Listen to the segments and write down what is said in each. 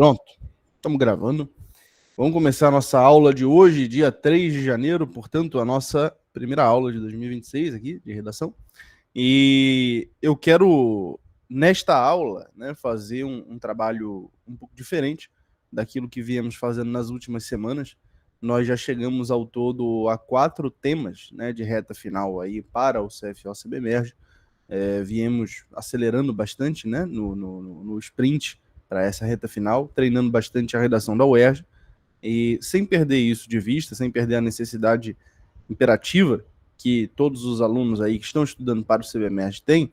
Pronto, estamos gravando. Vamos começar a nossa aula de hoje, dia 3 de janeiro, portanto, a nossa primeira aula de 2026 aqui, de redação. E eu quero, nesta aula, né, fazer um trabalho um pouco diferente daquilo que viemos fazendo nas últimas semanas. Nós já chegamos ao todo a 4 temas, né, de reta final aí para o CFO-CBMERG. Viemos acelerando bastante, né, no sprint para essa reta final, treinando bastante a redação da UERJ, e sem perder isso de vista, sem perder a necessidade imperativa que todos os alunos aí que estão estudando para o CBMERG têm,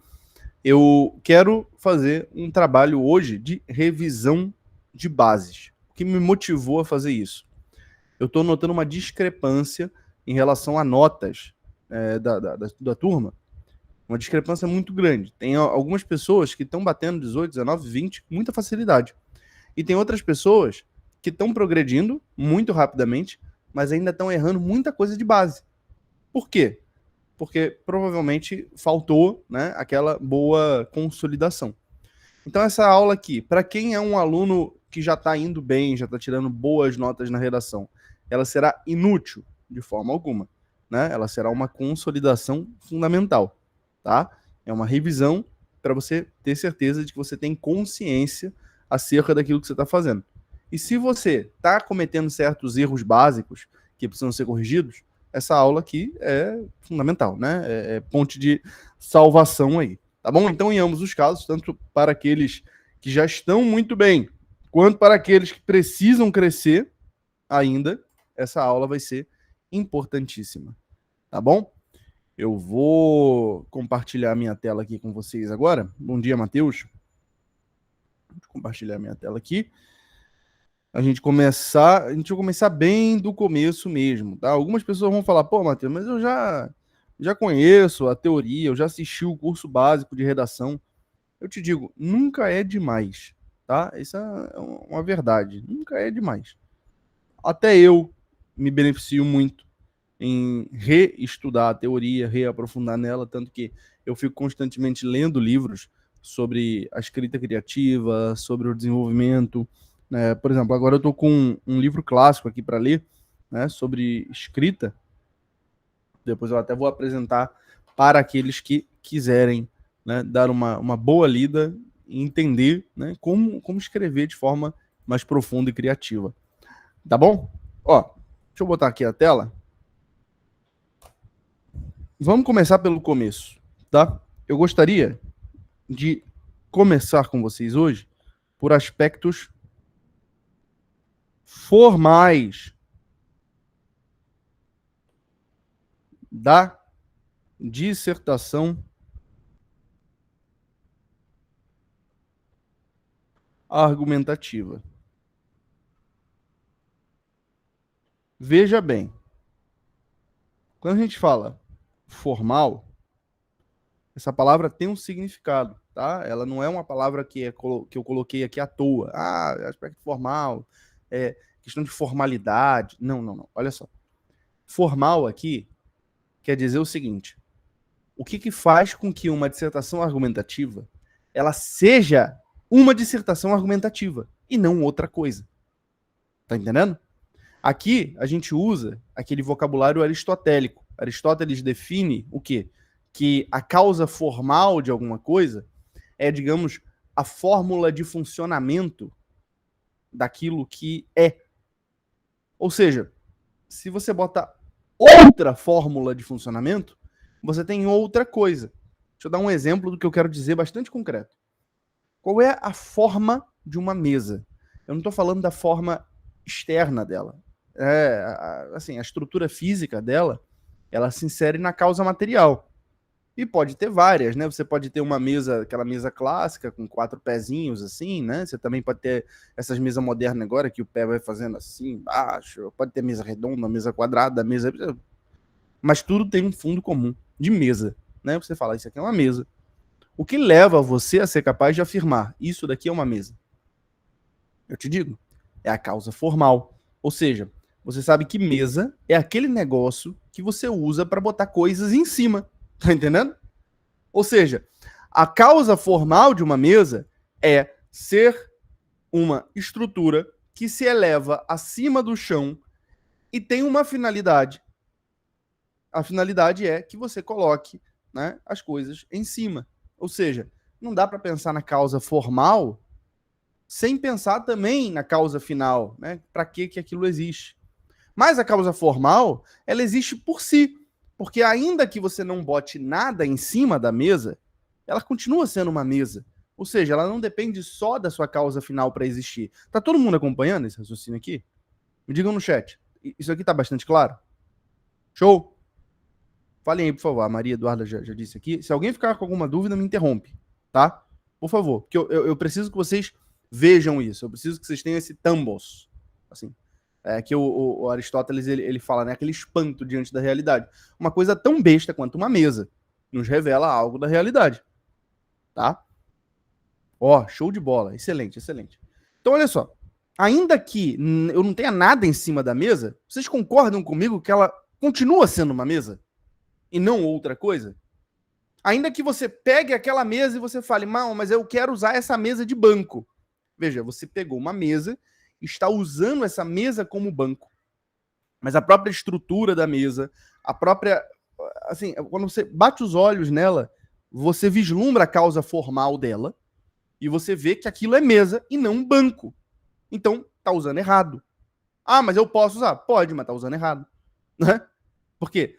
eu quero fazer um trabalho hoje de revisão de bases. O que me motivou a fazer isso? Eu estou notando uma discrepância em relação a notas da turma, uma discrepância muito grande. Tem algumas pessoas que estão batendo 18, 19, 20 com muita facilidade. E tem outras pessoas que estão progredindo muito rapidamente, mas ainda estão errando muita coisa de base. Por quê? Porque provavelmente faltou, né, aquela boa consolidação. Então essa aula aqui, para quem é um aluno que já está indo bem, já está tirando boas notas na redação, ela será inútil de forma alguma, né? Ela será uma consolidação fundamental, tá? É uma revisão para você ter certeza de que você tem consciência acerca daquilo que você está fazendo. E se você está cometendo certos erros básicos que precisam ser corrigidos, essa aula aqui é fundamental, né? É ponte de salvação aí, tá bom? Então, em ambos os casos, tanto para aqueles que já estão muito bem, quanto para aqueles que precisam crescer ainda, essa aula vai ser importantíssima, tá bom? Eu vou compartilhar minha tela aqui com vocês agora. Bom dia, Matheus. Vou compartilhar minha tela aqui. A gente vai começar bem do começo mesmo, tá? Algumas pessoas vão falar, pô, Matheus, mas eu já conheço a teoria, eu já assisti o curso básico de redação. Eu te digo, nunca é demais, tá? Isso é uma verdade, nunca é demais. Até eu me beneficio muito em reestudar a teoria, reaprofundar nela, tanto que eu fico constantemente lendo livros sobre a escrita criativa, sobre o desenvolvimento. Por exemplo, agora eu estou com um livro clássico aqui para ler, né, sobre escrita. Depois eu até vou apresentar para aqueles que quiserem, né, dar uma boa lida e entender, né, como escrever de forma mais profunda e criativa. Tá bom? Ó, deixa eu botar aqui a tela. Vamos começar pelo começo, tá? Eu gostaria de começar com vocês hoje por aspectos formais da dissertação argumentativa. Veja bem, quando a gente fala formal, essa palavra tem um significado, tá? Ela não é uma palavra que eu coloquei aqui à toa. Ah, aspecto formal, questão de formalidade. Não. Olha só. Formal aqui quer dizer o seguinte: o que faz com que uma dissertação argumentativa ela seja uma dissertação argumentativa e não outra coisa. Tá entendendo? Aqui a gente usa aquele vocabulário aristotélico. Aristóteles define o quê? Que a causa formal de alguma coisa é, digamos, a fórmula de funcionamento daquilo que é. Ou seja, se você bota outra fórmula de funcionamento, você tem outra coisa. Deixa eu dar um exemplo do que eu quero dizer bastante concreto. Qual é a forma de uma mesa? Eu não estou falando da forma externa dela. A estrutura física dela, ela se insere na causa material. E pode ter várias, né? Você pode ter uma mesa, aquela mesa clássica, com 4 pezinhos, assim, né? Você também pode ter essas mesas modernas agora, que o pé vai fazendo assim, embaixo. Pode ter mesa redonda, mesa quadrada, mesa... Mas tudo tem um fundo comum de mesa, né? Você fala, isso aqui é uma mesa. O que leva você a ser capaz de afirmar, isso daqui é uma mesa? Eu te digo, é a causa formal. Ou seja, você sabe que mesa é aquele negócio que você usa para botar coisas em cima. Tá entendendo? Ou seja, a causa formal de uma mesa é ser uma estrutura que se eleva acima do chão e tem uma finalidade. A finalidade é que você coloque, né, as coisas em cima. Ou seja, não dá para pensar na causa formal sem pensar também na causa final, né? Para que aquilo existe? Mas a causa formal, ela existe por si, porque ainda que você não bote nada em cima da mesa, ela continua sendo uma mesa. Ou seja, ela não depende só da sua causa final para existir. Tá todo mundo acompanhando esse raciocínio aqui? Me digam no chat. Isso aqui tá bastante claro? Show? Falem aí, por favor. A Maria Eduarda já disse aqui. Se alguém ficar com alguma dúvida, me interrompe, tá? Por favor, porque eu preciso que vocês vejam isso. Eu preciso que vocês tenham esse tambos. Assim, que o Aristóteles ele fala, né? Aquele espanto diante da realidade. Uma coisa tão besta quanto uma mesa nos revela algo da realidade, tá? Ó, show de bola. Excelente, excelente. Então, olha só. Ainda que eu não tenha nada em cima da mesa, vocês concordam comigo que ela continua sendo uma mesa? E não outra coisa? Ainda que você pegue aquela mesa e você fale, mal, mas eu quero usar essa mesa de banco. Veja, você pegou uma mesa, está usando essa mesa como banco. Mas a própria estrutura da mesa, a própria... Assim, quando você bate os olhos nela, você vislumbra a causa formal dela e você vê que aquilo é mesa e não um banco. Então, tá usando errado. Ah, mas eu posso usar? Pode, mas tá usando errado. Né? Por quê?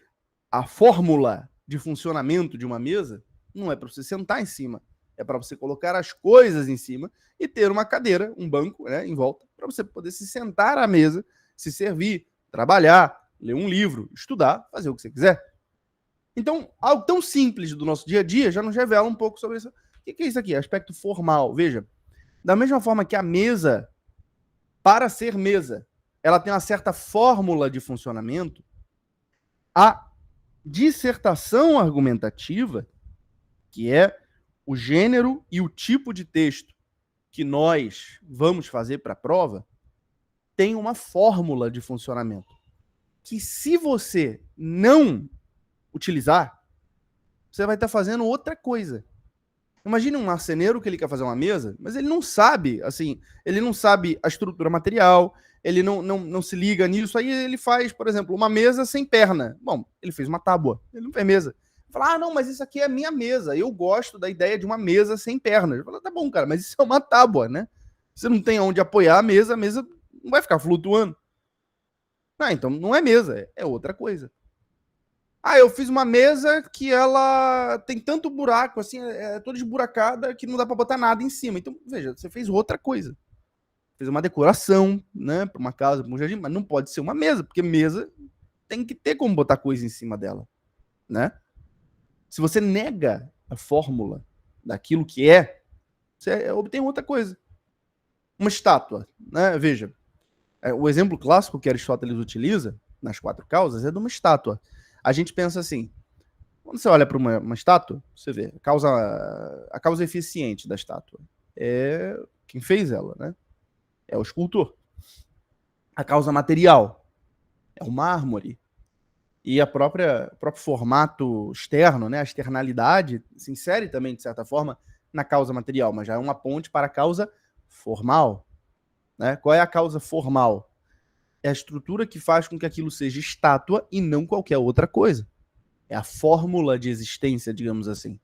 A fórmula de funcionamento de uma mesa não é para você sentar em cima, é para você colocar as coisas em cima e ter uma cadeira, um banco, né, em volta, para você poder se sentar à mesa, se servir, trabalhar, ler um livro, estudar, fazer o que você quiser. Então, algo tão simples do nosso dia a dia já nos revela um pouco sobre isso. O que é isso aqui? Aspecto formal. Veja, da mesma forma que a mesa, para ser mesa, ela tem uma certa fórmula de funcionamento, a dissertação argumentativa, que é o gênero e o tipo de texto que nós vamos fazer para a prova, tem uma fórmula de funcionamento que, se você não utilizar, você vai estar fazendo outra coisa. Imagine um marceneiro que ele quer fazer uma mesa, mas ele não sabe, assim, ele não sabe a estrutura material, ele não se liga nisso, aí ele faz, por exemplo, uma mesa sem perna. Bom, ele fez uma tábua, ele não fez mesa. Fala, não, mas isso aqui é a minha mesa, eu gosto da ideia de uma mesa sem pernas. Fala, tá bom, cara, mas isso é uma tábua, né? Você não tem onde apoiar a mesa não vai ficar flutuando. Ah, então não é mesa, é outra coisa. Ah, eu fiz uma mesa que ela tem tanto buraco, assim, é toda esburacada que não dá para botar nada em cima. Então, veja, você fez outra coisa. Fez uma decoração, né, para uma casa, para um jardim, mas não pode ser uma mesa, porque mesa tem que ter como botar coisa em cima dela, né? Se você nega a fórmula daquilo que é, você obtém outra coisa. Uma estátua, né? Veja, o exemplo clássico que Aristóteles utiliza nas 4 causas é de uma estátua. A gente pensa assim, quando você olha para uma estátua, você vê a causa eficiente da estátua é quem fez ela, né? É o escultor. A causa material é o mármore. E o próprio formato externo, né? A externalidade se insere também, de certa forma, na causa material, mas já é uma ponte para a causa formal. Né? Qual é a causa formal? É a estrutura que faz com que aquilo seja estátua e não qualquer outra coisa. É a fórmula de existência, digamos assim.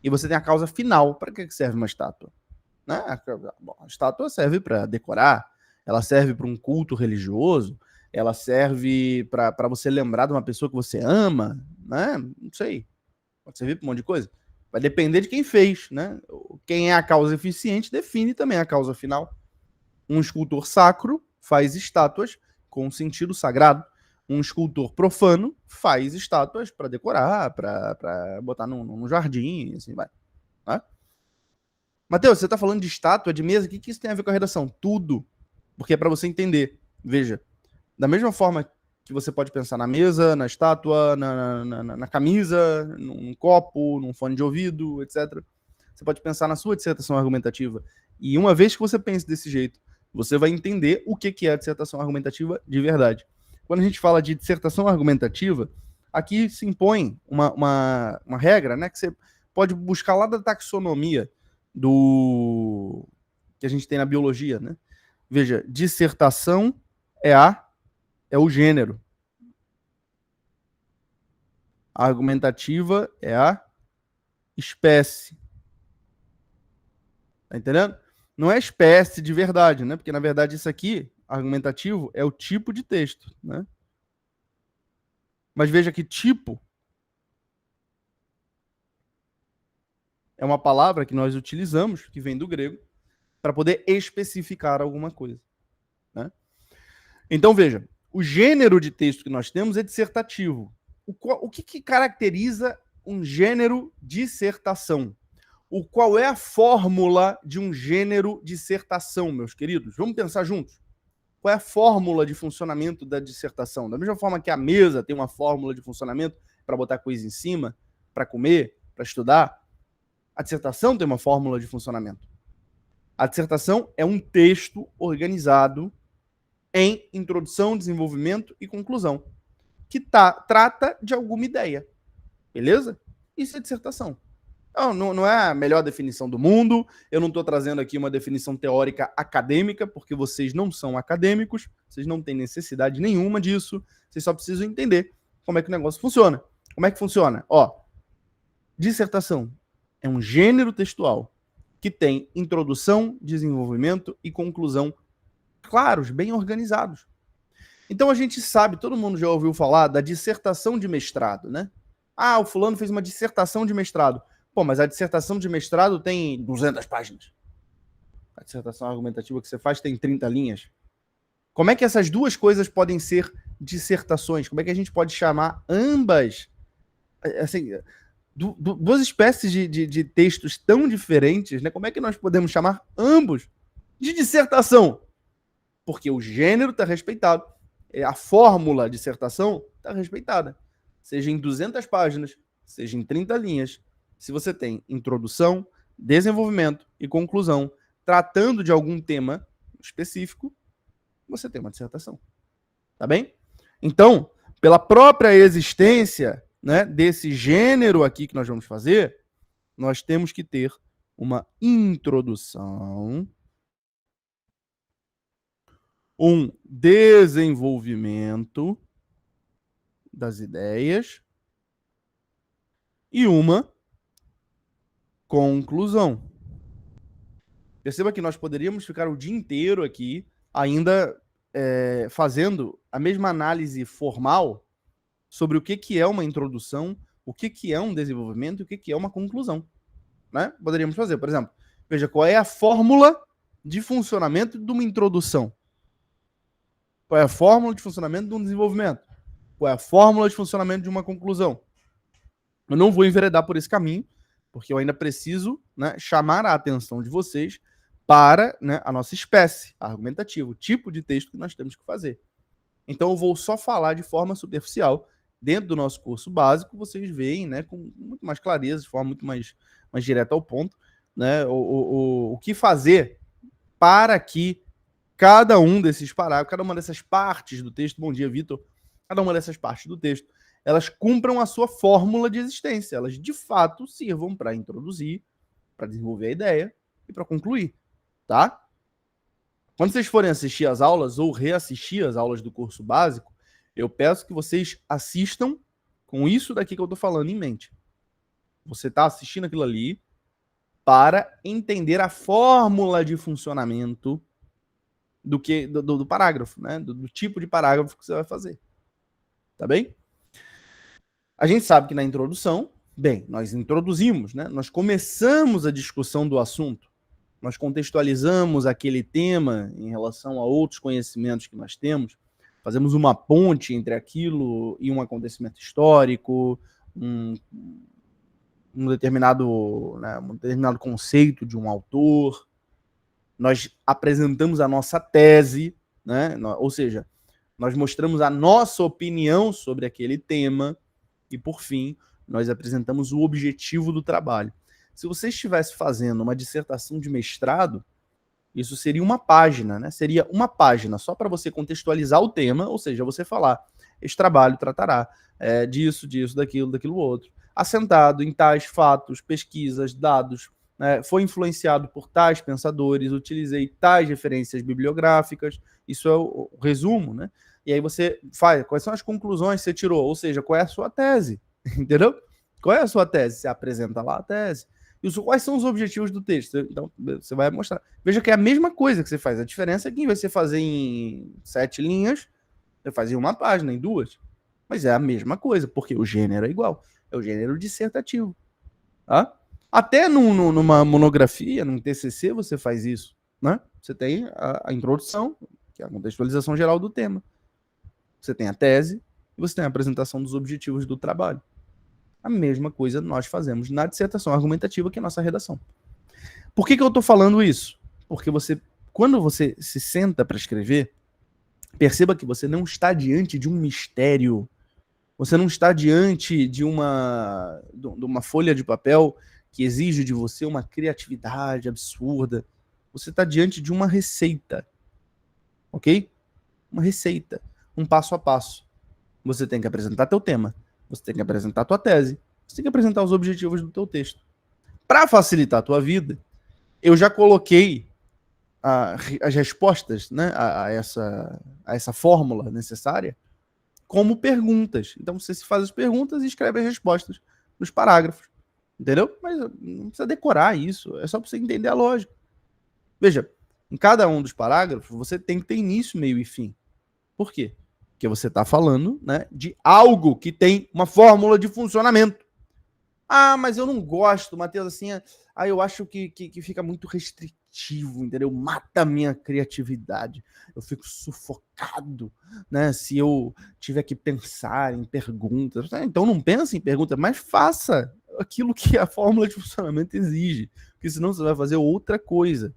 E você tem a causa final. Para que serve uma estátua? Né? A estátua serve para decorar, ela serve para um culto religioso, ela serve para você lembrar de uma pessoa que você ama, né? Não sei. Pode servir para um monte de coisa. Vai depender de quem fez, né? Quem é a causa eficiente define também a causa final. Um escultor sacro faz estátuas com sentido sagrado. Um escultor profano faz estátuas para decorar, para botar num jardim, assim vai. Tá? Matheus, você está falando de estátua, de mesa, o que isso tem a ver com a redação? Tudo. Porque é para você entender. Veja, da mesma forma que você pode pensar na mesa, na estátua, na camisa, num copo, num fone de ouvido, etc. Você pode pensar na sua dissertação argumentativa. E uma vez que você pense desse jeito, você vai entender o que é a dissertação argumentativa de verdade. Quando a gente fala de dissertação argumentativa, aqui se impõe uma regra, né, que você pode buscar lá da taxonomia do que a gente tem na biologia, né? Veja, dissertação é o gênero. A argumentativa é a espécie. Tá entendendo? Não é espécie de verdade, né? Porque, na verdade, isso aqui, argumentativo, é o tipo de texto, né? Mas veja que tipo é uma palavra que nós utilizamos, que vem do grego, para poder especificar alguma coisa, né? Então, veja, o gênero de texto que nós temos é dissertativo. O que caracteriza um gênero dissertação? Qual é a fórmula de um gênero dissertação, meus queridos? Vamos pensar juntos. Qual é a fórmula de funcionamento da dissertação? Da mesma forma que a mesa tem uma fórmula de funcionamento para botar coisa em cima, para comer, para estudar, a dissertação tem uma fórmula de funcionamento. A dissertação é um texto organizado em introdução, desenvolvimento e conclusão, que trata de alguma ideia. Beleza? Isso é dissertação. Não é a melhor definição do mundo, eu não estou trazendo aqui uma definição teórica acadêmica, porque vocês não são acadêmicos, vocês não têm necessidade nenhuma disso, vocês só precisam entender como é que o negócio funciona. Como é que funciona? Dissertação é um gênero textual que tem introdução, desenvolvimento e conclusão claros, bem organizados. Então a gente sabe, todo mundo já ouviu falar da dissertação de mestrado, né? O fulano fez uma dissertação de mestrado. Pô, mas a dissertação de mestrado tem 200 páginas. A dissertação argumentativa que você faz tem 30 linhas. Como é que essas duas coisas podem ser dissertações? Como é que a gente pode chamar ambas, assim, duas espécies de textos tão diferentes, né? Como é que nós podemos chamar ambos de dissertação? Porque o gênero está respeitado. A fórmula dissertação está respeitada. Seja em 200 páginas, seja em 30 linhas, se você tem introdução, desenvolvimento e conclusão, tratando de algum tema específico, você tem uma dissertação. Tá bem? Então, pela própria existência, né, desse gênero aqui que nós vamos fazer, nós temos que ter uma introdução, um desenvolvimento das ideias e uma conclusão. Perceba que nós poderíamos ficar o dia inteiro aqui ainda fazendo a mesma análise formal sobre o que é uma introdução, o que é um desenvolvimento e o que é uma conclusão, né? Poderíamos fazer, por exemplo, veja qual é a fórmula de funcionamento de uma introdução. Qual é a fórmula de funcionamento de um desenvolvimento? Qual é a fórmula de funcionamento de uma conclusão? Eu não vou enveredar por esse caminho, porque eu ainda preciso, né, chamar a atenção de vocês para, né, a nossa espécie argumentativa, o tipo de texto que nós temos que fazer. Então eu vou só falar de forma superficial. Dentro do nosso curso básico, vocês veem, né, com muito mais clareza, de forma muito mais direta ao ponto, né, o que fazer para que cada um desses parágrafos, cada uma dessas partes do texto, bom dia, Vitor, cada uma dessas partes do texto, elas cumpram a sua fórmula de existência. Elas, de fato, sirvam para introduzir, para desenvolver a ideia e para concluir, tá? Quando vocês forem assistir as aulas ou reassistir as aulas do curso básico, eu peço que vocês assistam com isso daqui que eu estou falando em mente. Você está assistindo aquilo ali para entender a fórmula de funcionamento do parágrafo, né? Do tipo de parágrafo que você vai fazer. Tá bem? A gente sabe que na introdução, nós introduzimos, né? Nós começamos a discussão do assunto, nós contextualizamos aquele tema em relação a outros conhecimentos que nós temos, fazemos uma ponte entre aquilo e um acontecimento histórico, um determinado conceito de um autor. Nós apresentamos a nossa tese, né? Ou seja, nós mostramos a nossa opinião sobre aquele tema e, por fim, nós apresentamos o objetivo do trabalho. Se você estivesse fazendo uma dissertação de mestrado, isso seria uma página, né? Seria uma página só para você contextualizar o tema, ou seja, você falar, esse trabalho tratará disso, daquilo outro, assentado em tais fatos, pesquisas, dados, né, foi influenciado por tais pensadores, utilizei tais referências bibliográficas, isso é o resumo, né? E aí você faz, quais são as conclusões que você tirou, ou seja, qual é a sua tese, entendeu? Qual é a sua tese? Você apresenta lá a tese. E quais são os objetivos do texto? Então, você vai mostrar. Veja que é a mesma coisa que você faz. A diferença é que em vez de você fazer em 7 linhas, você faz em uma página, em 2. Mas é a mesma coisa, porque o gênero é igual. É o gênero dissertativo. Tá? Até numa monografia, num TCC, você faz isso. Né? Você tem a introdução, que é a contextualização geral do tema. Você tem a tese e você tem a apresentação dos objetivos do trabalho. A mesma coisa nós fazemos na dissertação argumentativa, que é a nossa redação. Por que eu estou falando isso? Porque quando você se senta para escrever, perceba que você não está diante de um mistério. Você não está diante de uma folha de papel que exige de você uma criatividade absurda. Você está diante de uma receita. Ok? Uma receita. Um passo a passo. Você tem que apresentar teu tema. Você tem que apresentar tua tese. Você tem que apresentar os objetivos do teu texto. Para facilitar a tua vida, eu já coloquei as respostas, né, a essa fórmula necessária como perguntas. Então você se faz as perguntas e escreve as respostas nos parágrafos. Entendeu? Mas não precisa decorar isso. É só para você entender a lógica. Veja, em cada um dos parágrafos você tem que ter início, meio e fim. Por quê? Porque você está falando, né, de algo que tem uma fórmula de funcionamento. Ah, mas eu não gosto, Matheus, assim, eu acho que fica muito restritivo, entendeu? Mata a minha criatividade. Eu fico sufocado, né? Se eu tiver que pensar em perguntas. Então não pense em perguntas, mas faça aquilo que a fórmula de funcionamento exige, porque senão você vai fazer outra coisa.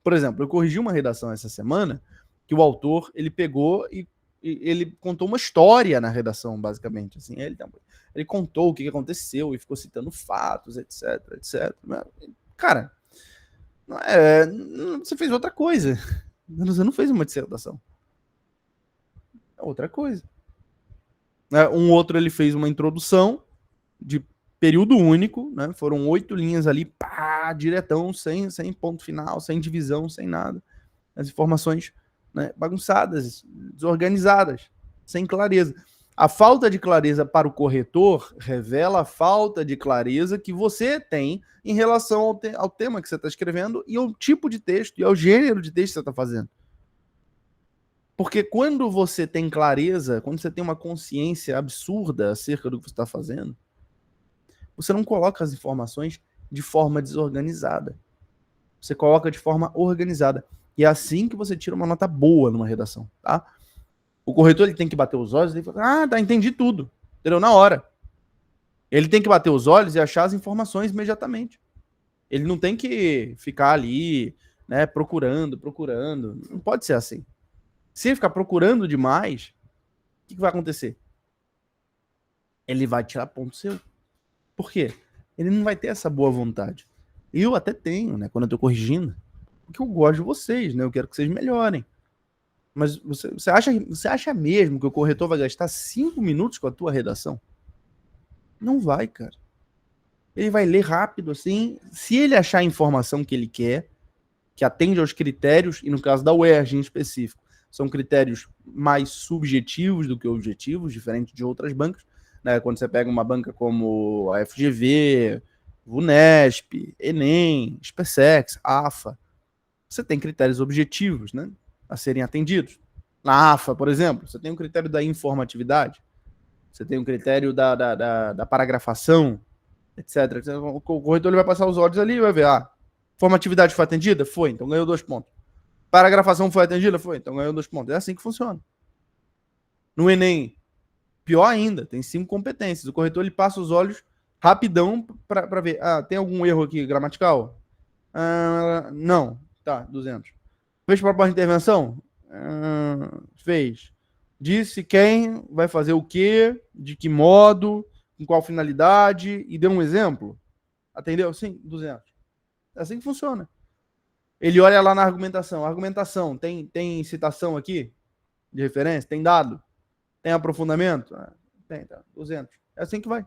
Por exemplo, eu corrigi uma redação essa semana que o autor, ele pegou e ele contou uma história na redação, basicamente. Assim, ele contou o que aconteceu e ficou citando fatos, etc, etc. Cara, você fez outra coisa. Você não fez uma dissertação. É outra coisa. Um outro, ele fez uma introdução de período único, né? Foram 8 linhas ali, pá, diretão, sem ponto final, sem divisão, sem nada. As informações, né, bagunçadas, desorganizadas, sem clareza. A falta de clareza para o corretor revela a falta de clareza que você tem em relação ao tema que você está escrevendo e ao tipo de texto e ao gênero de texto que você está fazendo. Porque quando você tem clareza, quando você tem uma consciência absurda acerca do que você está fazendo, você não coloca as informações de forma desorganizada. Você coloca de forma organizada. E é assim que você tira uma nota boa numa redação, tá? O corretor, ele tem que bater os olhos e falar, tá, entendi tudo. Entendeu? Na hora. Ele tem que bater os olhos e achar as informações imediatamente. Ele não tem que ficar ali, né, procurando. Não pode ser assim. Se ele ficar procurando demais, o que vai acontecer? Ele vai tirar ponto seu. Por quê? Ele não vai ter essa boa vontade. Eu até tenho, né, quando eu tô corrigindo, porque eu gosto de vocês, né? Eu quero que vocês melhorem. Mas você acha mesmo que o corretor vai gastar 5 minutos com a tua redação? Não vai, cara. Ele vai ler rápido, assim. Se ele achar a informação que ele quer, que atende aos critérios, e no caso da UERJ em específico, são critérios mais subjetivos do que objetivos, diferente de outras bancas, né? Quando você pega uma banca como a FGV, VUNESP, Enem, SpaceX, AFA, você tem critérios objetivos, né, a serem atendidos. Na AFA, por exemplo, você tem um critério da informatividade, você tem um critério da paragrafação, etc. O corretor, ele vai passar os olhos ali e vai ver, formatividade foi atendida? Foi, então ganhou 2 pontos. Paragrafação foi atendida? Foi, então ganhou 2 pontos. É assim que funciona. No Enem, pior ainda, tem 5 competências. O corretor, ele passa os olhos rapidão para ver, tem algum erro aqui gramatical? Não. Tá, 200. Fez proposta de intervenção? Fez. Disse quem vai fazer o quê, de que modo, com qual finalidade, e deu um exemplo? Atendeu? Sim, 200. É assim que funciona. Ele olha lá na argumentação. A argumentação, tem citação aqui de referência? Tem dado? Tem aprofundamento? Tem, tá, 200. É assim que vai.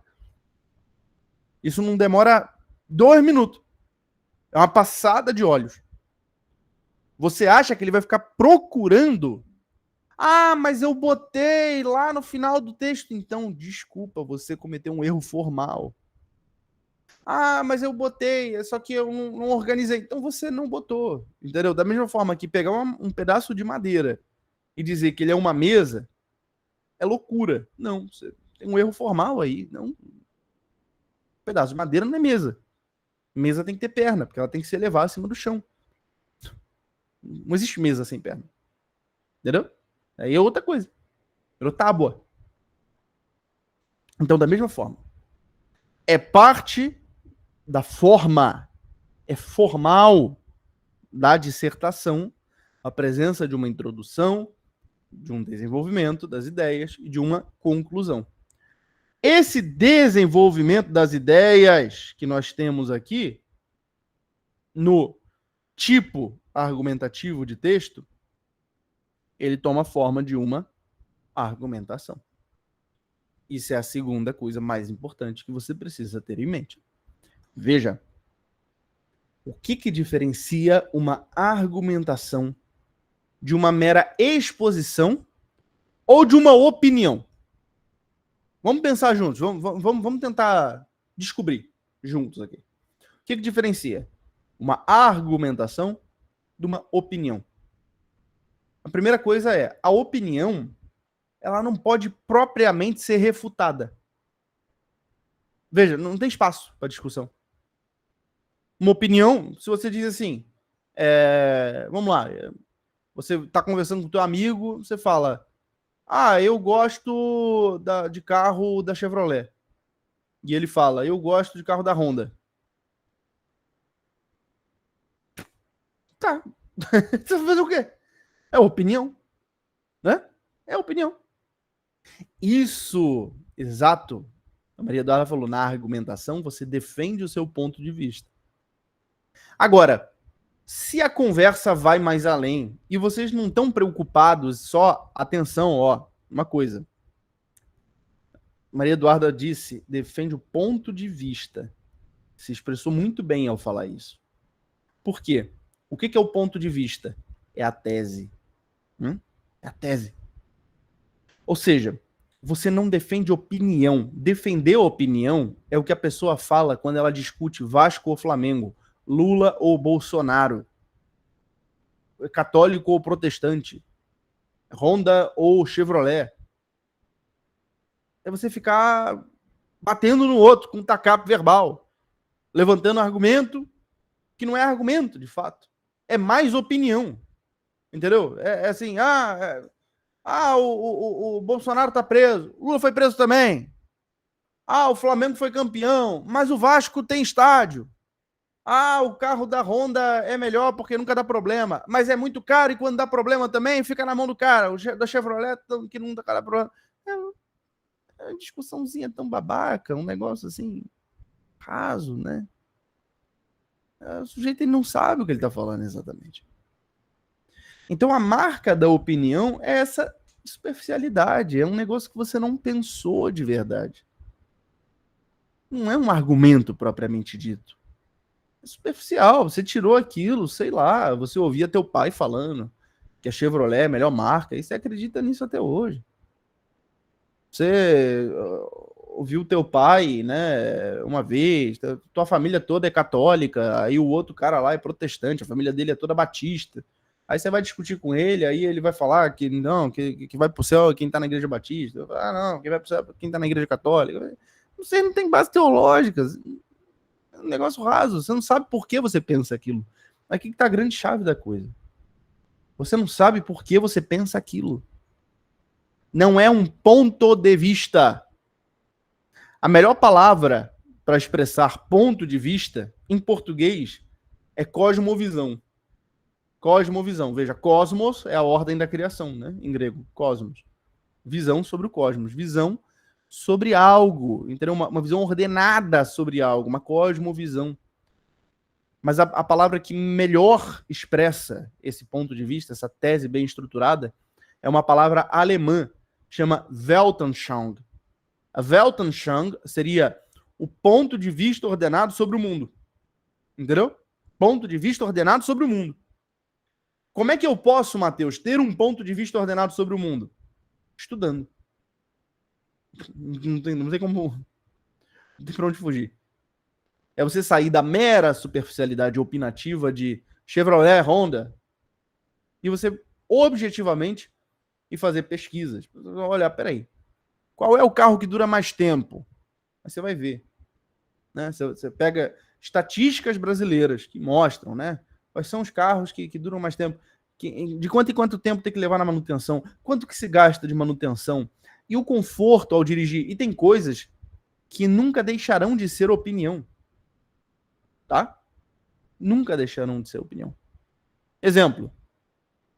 Isso não demora 2 minutos. É uma passada de olhos. Você acha que ele vai ficar procurando? Ah, mas eu botei lá no final do texto. Então, desculpa, você cometeu um erro formal. Ah, mas eu botei, só que eu não organizei. Então você não botou, entendeu? Da mesma forma que pegar um pedaço de madeira e dizer que ele é uma mesa, é loucura. Não, você tem um erro formal aí. Não, um pedaço de madeira não é mesa. Mesa tem que ter perna, porque ela tem que se elevar acima do chão. Não existe mesa sem perna. Entendeu? Aí é outra coisa. Virou tábua. Então, da mesma forma, é parte da forma, é formal da dissertação a presença de uma introdução, de um desenvolvimento das ideias e de uma conclusão. Esse desenvolvimento das ideias que nós temos aqui, no tipo argumentativo de texto, ele toma forma de uma argumentação. Isso é a segunda coisa mais importante que você precisa ter em mente. Veja, o que diferencia uma argumentação de uma mera exposição ou de uma opinião? Vamos pensar juntos, vamos tentar descobrir juntos aqui. O que diferencia uma argumentação de uma opinião? A primeira coisa é, a opinião, ela não pode propriamente ser refutada. Veja, não tem espaço para discussão. Uma opinião, se você diz assim, vamos lá, você está conversando com o teu amigo, você fala, eu gosto de carro da Chevrolet. E ele fala, eu gosto de carro da Honda. Tá. Você vai fazer o quê? É opinião. Né? É opinião. Isso, exato. A Maria Eduarda falou, na argumentação você defende o seu ponto de vista. Agora, se a conversa vai mais além e vocês não estão preocupados só, atenção, uma coisa. Maria Eduarda disse, defende o ponto de vista. Se expressou muito bem ao falar isso. Por quê? O que é o ponto de vista? É a tese. É a tese. Ou seja, você não defende opinião. Defender opinião é o que a pessoa fala quando ela discute Vasco ou Flamengo, Lula ou Bolsonaro, católico ou protestante, Honda ou Chevrolet. É você ficar batendo no outro com um tacape verbal, levantando argumento que não é argumento, de fato. É mais opinião. Entendeu? É assim, o Bolsonaro tá preso, o Lula foi preso também. O Flamengo foi campeão, mas o Vasco tem estádio. O carro da Honda é melhor porque nunca dá problema, mas é muito caro e quando dá problema também fica na mão do cara. O da Chevrolet que não dá problema. É uma discussãozinha tão babaca, um negócio assim, raso, né? O sujeito ele não sabe o que ele tá falando exatamente. Então a marca da opinião é essa superficialidade, é um negócio que você não pensou de verdade. Não é um argumento propriamente dito. É superficial, você tirou aquilo, sei lá, você ouvia teu pai falando que a Chevrolet é a melhor marca, e você acredita nisso até hoje. Você ouviu teu pai, né, uma vez, tua família toda é católica, aí o outro cara lá é protestante, a família dele é toda batista. Aí você vai discutir com ele, aí ele vai falar que não, que vai pro céu quem tá na igreja batista. Não, quem vai pro céu quem tá na igreja católica. Você não tem base teológica. É um negócio raso. Você não sabe por que você pensa aquilo. Aqui que tá a grande chave da coisa. Você não sabe por que você pensa aquilo. Não é um ponto de vista. A melhor palavra para expressar ponto de vista em português é cosmovisão. Cosmovisão. Veja, cosmos é a ordem da criação, né? Em grego, cosmos. Visão sobre o cosmos. Visão sobre algo. Então, uma visão ordenada sobre algo. Uma cosmovisão. Mas a palavra que melhor expressa esse ponto de vista, essa tese bem estruturada, é uma palavra alemã. Chama Weltanschauung. A Weltanschauung seria o ponto de vista ordenado sobre o mundo. Entendeu? Ponto de vista ordenado sobre o mundo. Como é que eu posso, Matheus, ter um ponto de vista ordenado sobre o mundo? Estudando. Não tem como. Não tem pra onde fugir. É você sair da mera superficialidade opinativa de Chevrolet, Honda, e você objetivamente e fazer pesquisas. Olha, peraí, qual é o carro que dura mais tempo? Aí você vai ver. Né? Você pega estatísticas brasileiras que mostram, né? Quais são os carros que duram mais tempo. De quanto em quanto tempo tem que levar na manutenção? Quanto que se gasta de manutenção? E o conforto ao dirigir. E tem coisas que nunca deixarão de ser opinião. Tá? Nunca deixarão de ser opinião. Exemplo.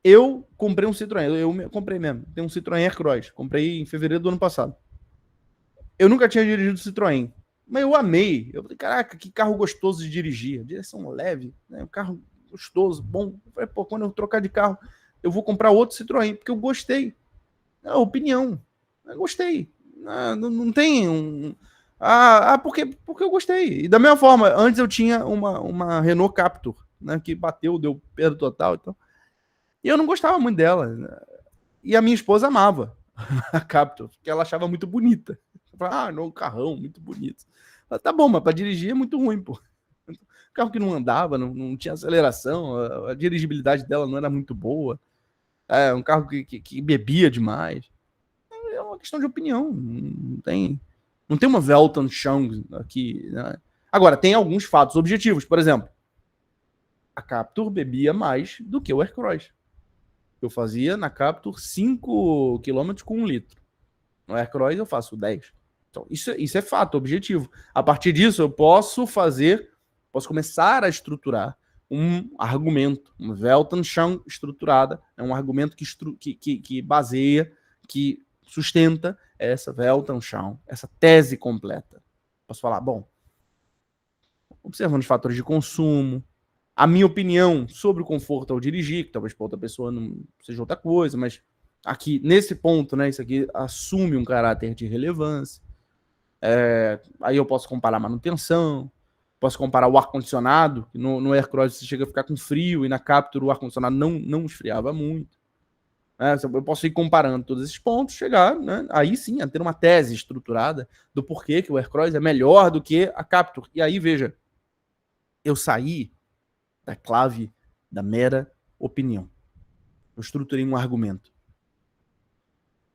Eu comprei um Citroën. Eu comprei mesmo. Tem um Citroën Aircross. Comprei em fevereiro do ano passado. Eu nunca tinha dirigido Citroën. Mas eu amei. Eu falei, caraca, que carro gostoso de dirigir. Direção leve, né? Um carro gostoso, bom. Eu falei, pô, quando eu trocar de carro, eu vou comprar outro Citroën, porque eu gostei. É opinião. Eu gostei. Não tem um. Porque eu gostei. E da mesma forma, antes eu tinha uma Renault Captur, né? Que bateu, deu perda total. Então, e eu não gostava muito dela. E a minha esposa amava a Captur, porque ela achava muito bonita. Não, um carrão, muito bonito. Tá bom, mas para dirigir é muito ruim, pô. Carro que não andava, não tinha aceleração, a dirigibilidade dela não era muito boa. É um carro que bebia demais. É uma questão de opinião. Não tem uma Weltanschauung aqui. Né? Agora, tem alguns fatos objetivos. Por exemplo, a Captur bebia mais do que o Aircross. Eu fazia na Captur 5 km com 1 litro. No Aircross eu faço 10. Então, isso é fato, objetivo. A partir disso, eu posso começar a estruturar um argumento, uma Weltanschauung estruturada, é um argumento que baseia, que sustenta essa Weltanschauung, essa tese completa. Posso falar, bom, observando os fatores de consumo, a minha opinião sobre o conforto ao dirigir, que talvez para outra pessoa não seja outra coisa, mas aqui, nesse ponto, né, isso aqui assume um caráter de relevância. Aí eu posso comparar a manutenção, posso comparar o ar-condicionado, que no Aircross você chega a ficar com frio, e na Captur o ar-condicionado não esfriava muito. Eu posso ir comparando todos esses pontos, chegar, né, aí sim, a ter uma tese estruturada do porquê que o Aircross é melhor do que a Captur. E aí, veja, eu saí da clave da mera opinião. Eu estruturei um argumento.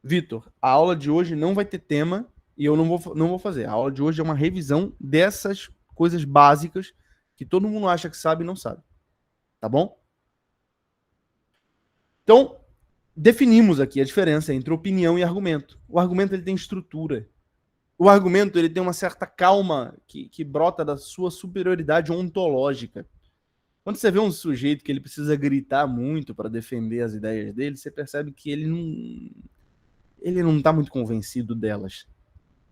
Vitor, a aula de hoje não vai ter tema e eu não vou fazer. A aula de hoje é uma revisão dessas coisas básicas que todo mundo acha que sabe e não sabe. Tá bom? Então, definimos aqui a diferença entre opinião e argumento. O argumento ele tem estrutura. O argumento ele tem uma certa calma que brota da sua superioridade ontológica. Quando você vê um sujeito que ele precisa gritar muito para defender as ideias dele, você percebe que ele não está muito convencido delas,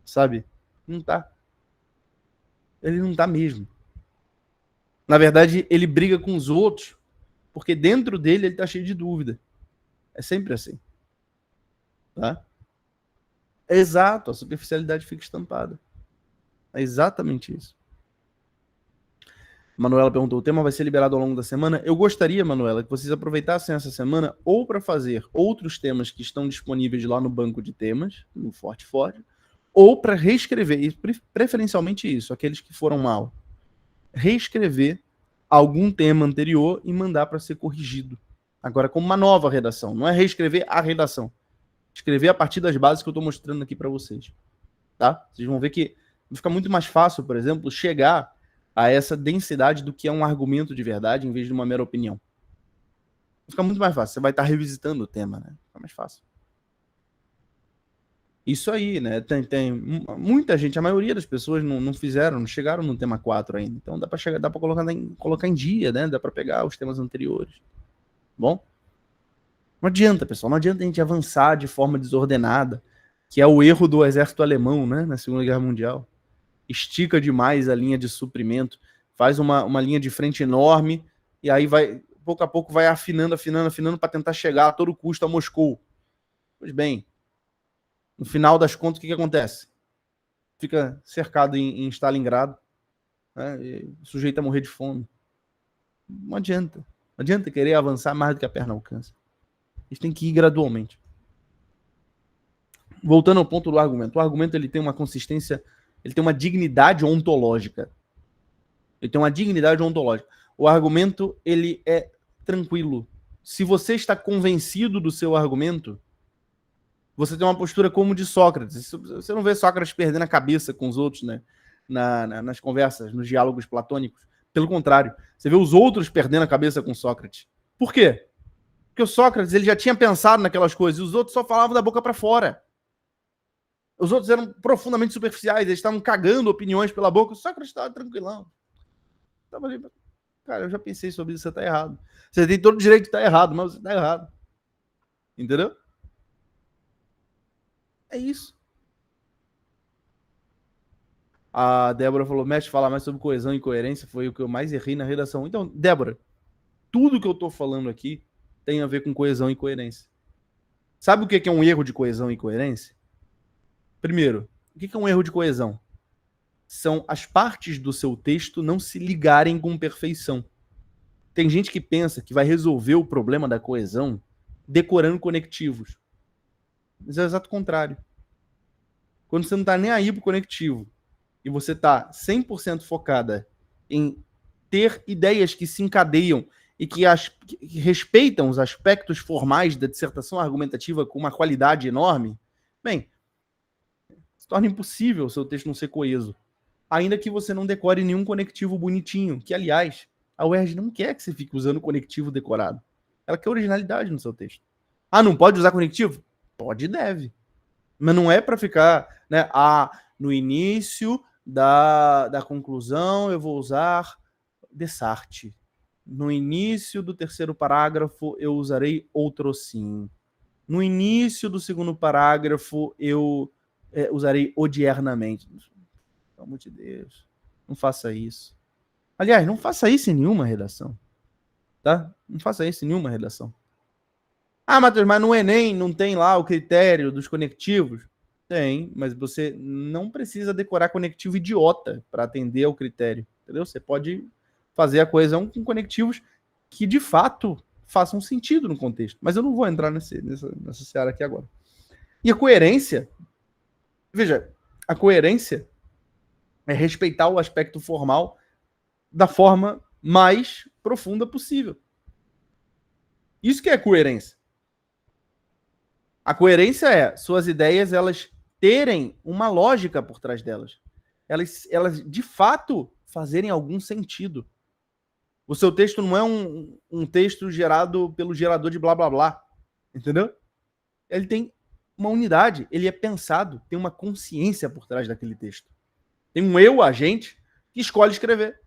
sabe? Não tá. Ele não tá mesmo. Na verdade, ele briga com os outros, porque dentro dele ele tá cheio de dúvida. É sempre assim. Tá? Exato, a superficialidade fica estampada. É exatamente isso. Manuela perguntou: o tema vai ser liberado ao longo da semana? Eu gostaria, Manuela, que vocês aproveitassem essa semana ou para fazer outros temas que estão disponíveis lá no banco de temas, no Forte, ou para reescrever, e preferencialmente isso, aqueles que foram mal, reescrever algum tema anterior e mandar para ser corrigido. Agora, com uma nova redação. Não é reescrever a redação. Escrever a partir das bases que eu estou mostrando aqui para vocês. Tá? Vocês vão ver que fica muito mais fácil, por exemplo, chegar a essa densidade do que é um argumento de verdade em vez de uma mera opinião. Fica muito mais fácil. Você vai estar revisitando o tema, né? Fica mais fácil. Isso aí, né? Tem muita gente, a maioria das pessoas não fizeram, não chegaram no tema 4 ainda. Então dá para colocar em dia, né? Dá para pegar os temas anteriores. Bom? Não adianta, pessoal. Não adianta a gente avançar de forma desordenada, que é o erro do exército alemão, né? Na Segunda Guerra Mundial. Estica demais a linha de suprimento, faz uma linha de frente enorme, e aí vai, pouco a pouco, vai afinando para tentar chegar a todo custo a Moscou. Pois bem, no final das contas, o que acontece? Fica cercado em Stalingrado, né, sujeito a morrer de fome. Não adianta. Não adianta querer avançar mais do que a perna alcança. A gente tem que ir gradualmente. Voltando ao ponto do argumento. O argumento ele tem uma consistência, ele tem uma dignidade ontológica. Ele tem uma dignidade ontológica. O argumento ele é tranquilo. Se você está convencido do seu argumento, você tem uma postura como de Sócrates. Você não vê Sócrates perdendo a cabeça com os outros, né? Nas conversas, nos diálogos platônicos. Pelo contrário, você vê os outros perdendo a cabeça com Sócrates. Por quê? Porque o Sócrates ele já tinha pensado naquelas coisas e os outros só falavam da boca para fora. Os outros eram profundamente superficiais, eles estavam cagando opiniões pela boca. O Sócrates estava tranquilão. Estava ali, cara, eu já pensei sobre isso, você está errado. Você tem todo o direito de estar errado, mas você está errado. Entendeu? É isso. A Débora falou, mestre, falar mais sobre coesão e coerência foi o que eu mais errei na redação. Então, Débora, tudo que eu estou falando aqui tem a ver com coesão e coerência. Sabe o que é um erro de coesão e coerência? Primeiro, o que é um erro de coesão? São as partes do seu texto não se ligarem com perfeição. Tem gente que pensa que vai resolver o problema da coesão decorando conectivos. Mas é o exato contrário. Quando você não está nem aí pro conectivo e você está 100% focada em ter ideias que se encadeiam e que respeitam os aspectos formais da dissertação argumentativa com uma qualidade enorme, bem, se torna impossível o seu texto não ser coeso. Ainda que você não decore nenhum conectivo bonitinho, que, aliás, a UERJ não quer que você fique usando conectivo decorado. Ela quer originalidade no seu texto. Ah, não pode usar conectivo? Pode e deve. Mas não é para ficar, né? Ah, no início da conclusão eu vou usar Descartes. No início do terceiro parágrafo eu usarei outrossim. No início do segundo parágrafo eu usarei odiernamente. Pelo amor de Deus, não faça isso. Aliás, não faça isso em nenhuma redação. Tá? Não faça isso em nenhuma redação. Ah, Matheus, mas no Enem não tem lá o critério dos conectivos? Tem, mas você não precisa decorar conectivo idiota para atender ao critério. Entendeu? Você pode fazer a coesão com conectivos que de fato façam sentido no contexto. Mas eu não vou entrar nessa seara aqui agora. E a coerência, veja, a coerência é respeitar o aspecto formal da forma mais profunda possível. Isso que é coerência. A coerência é suas ideias elas terem uma lógica por trás delas. Elas de fato fazerem algum sentido. O seu texto não é um texto gerado pelo gerador de blá blá blá. Entendeu? Ele tem uma unidade, ele é pensado, tem uma consciência por trás daquele texto. Tem um eu, agente, que escolhe escrever.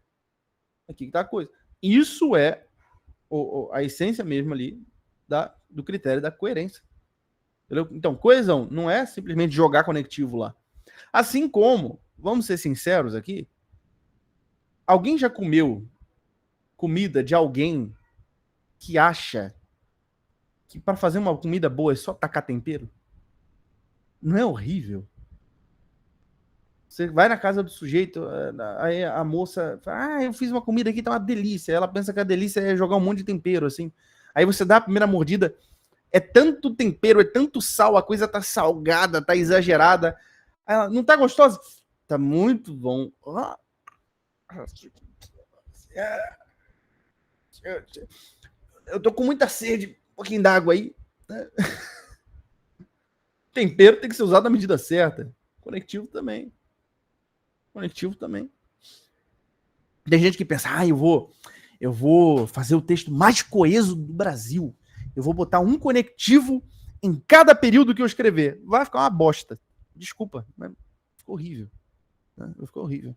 Aqui está a coisa. Isso é a essência mesmo ali do critério da coerência. Entendeu? Então, coesão não é simplesmente jogar conectivo lá. Assim como, vamos ser sinceros aqui, alguém já comeu comida de alguém que acha que para fazer uma comida boa é só tacar tempero? Não é horrível? Você vai na casa do sujeito, aí a moça fala, eu fiz uma comida aqui, tá uma delícia. Ela pensa que a delícia é jogar um monte de tempero, assim. Aí você dá a primeira mordida, é tanto tempero, é tanto sal, a coisa tá salgada, tá exagerada. Ela, não tá gostosa? Tá muito bom. Eu tô com muita sede, um pouquinho d'água aí. Tempero tem que ser usado na medida certa. Conectivo também. Tem gente que pensa, eu vou fazer o texto mais coeso do Brasil. Eu vou botar um conectivo em cada período que eu escrever. Vai ficar uma bosta. Desculpa, mas ficou horrível. Né? Ficou horrível.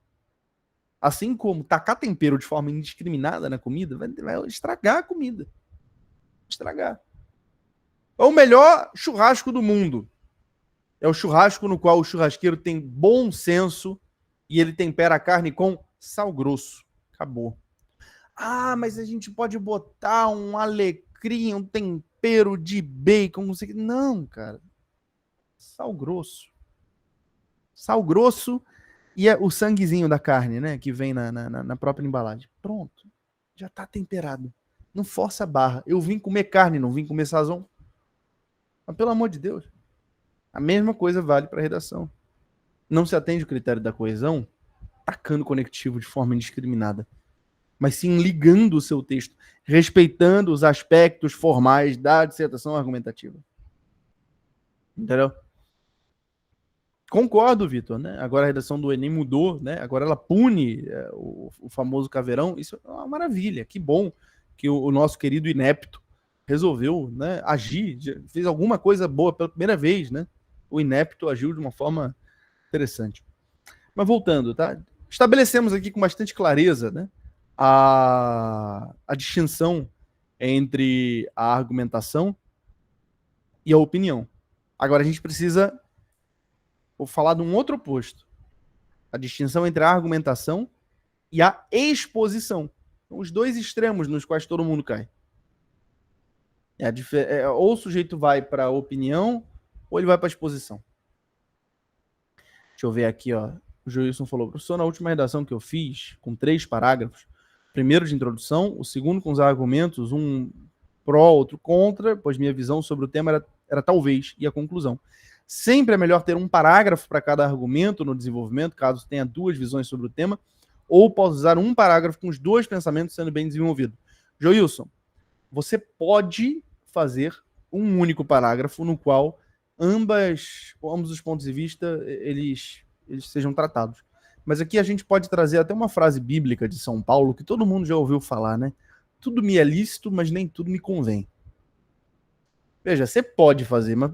Assim como tacar tempero de forma indiscriminada na comida, vai estragar a comida. Estragar. É o melhor churrasco do mundo. É o churrasco no qual o churrasqueiro tem bom senso e ele tempera a carne com sal grosso. Acabou. Ah, mas a gente pode botar um alecrim, um tempero de bacon, não sei o que. Não, cara. Sal grosso. Sal grosso e o sanguezinho da carne, né? Que vem na própria embalagem. Pronto. Já tá temperado. Não força a barra. Eu vim comer carne, não vim comer sazon. Mas pelo amor de Deus. A mesma coisa vale para redação. Não se atende o critério da coesão tacando conectivo de forma indiscriminada, mas sim ligando o seu texto, respeitando os aspectos formais da dissertação argumentativa. Entendeu? Concordo, Vitor, né? Agora a redação do Enem mudou, né? Agora ela pune o famoso caveirão. Isso é uma maravilha. Que bom que o nosso querido inepto resolveu, né, agir, fez alguma coisa boa pela primeira vez, né? O inepto agiu de uma forma interessante. Mas voltando, tá? Estabelecemos aqui com bastante clareza, né, a distinção entre a argumentação e a opinião. Agora a gente precisa falar de um outro oposto. A distinção entre a argumentação e a exposição. São os dois extremos nos quais todo mundo cai. Ou o sujeito vai para a opinião, ou ele vai para a exposição. Deixa eu ver aqui, ó. O Joilson falou, professor, na última redação que eu fiz, com 3 parágrafos, primeiro de introdução, o segundo com os argumentos, um pró, outro contra, pois minha visão sobre o tema era talvez, e a conclusão. Sempre é melhor ter um parágrafo para cada argumento no desenvolvimento, caso tenha 2 visões sobre o tema, ou posso usar um parágrafo com os 2 pensamentos sendo bem desenvolvidos. Joilson, você pode fazer um único parágrafo no qual ambos os pontos de vista eles sejam tratados. Mas aqui a gente pode trazer até uma frase bíblica de São Paulo que todo mundo já ouviu falar, né? Tudo me é lícito, mas nem tudo me convém. Veja, você pode fazer, mas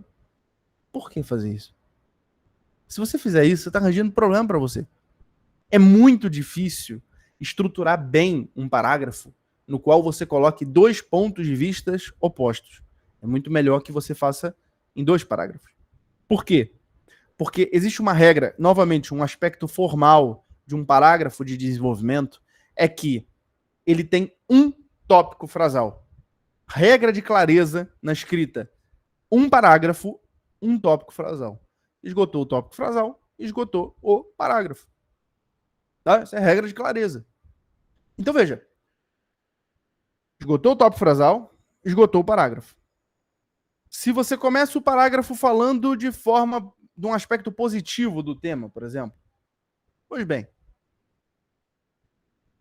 por que fazer isso? Se você fizer isso, você está arranjando problema para você. É muito difícil estruturar bem um parágrafo no qual você coloque 2 pontos de vista opostos. É muito melhor que você faça em 2 parágrafos. Por quê? Porque existe uma regra, novamente, um aspecto formal de um parágrafo de desenvolvimento é que ele tem um tópico frasal. Regra de clareza na escrita. Um parágrafo, um tópico frasal. Esgotou o tópico frasal, esgotou o parágrafo. Tá? Essa é a regra de clareza. Então, veja. Esgotou o tópico frasal, esgotou o parágrafo. Se você começa o parágrafo falando de um aspecto positivo do tema, por exemplo, pois bem,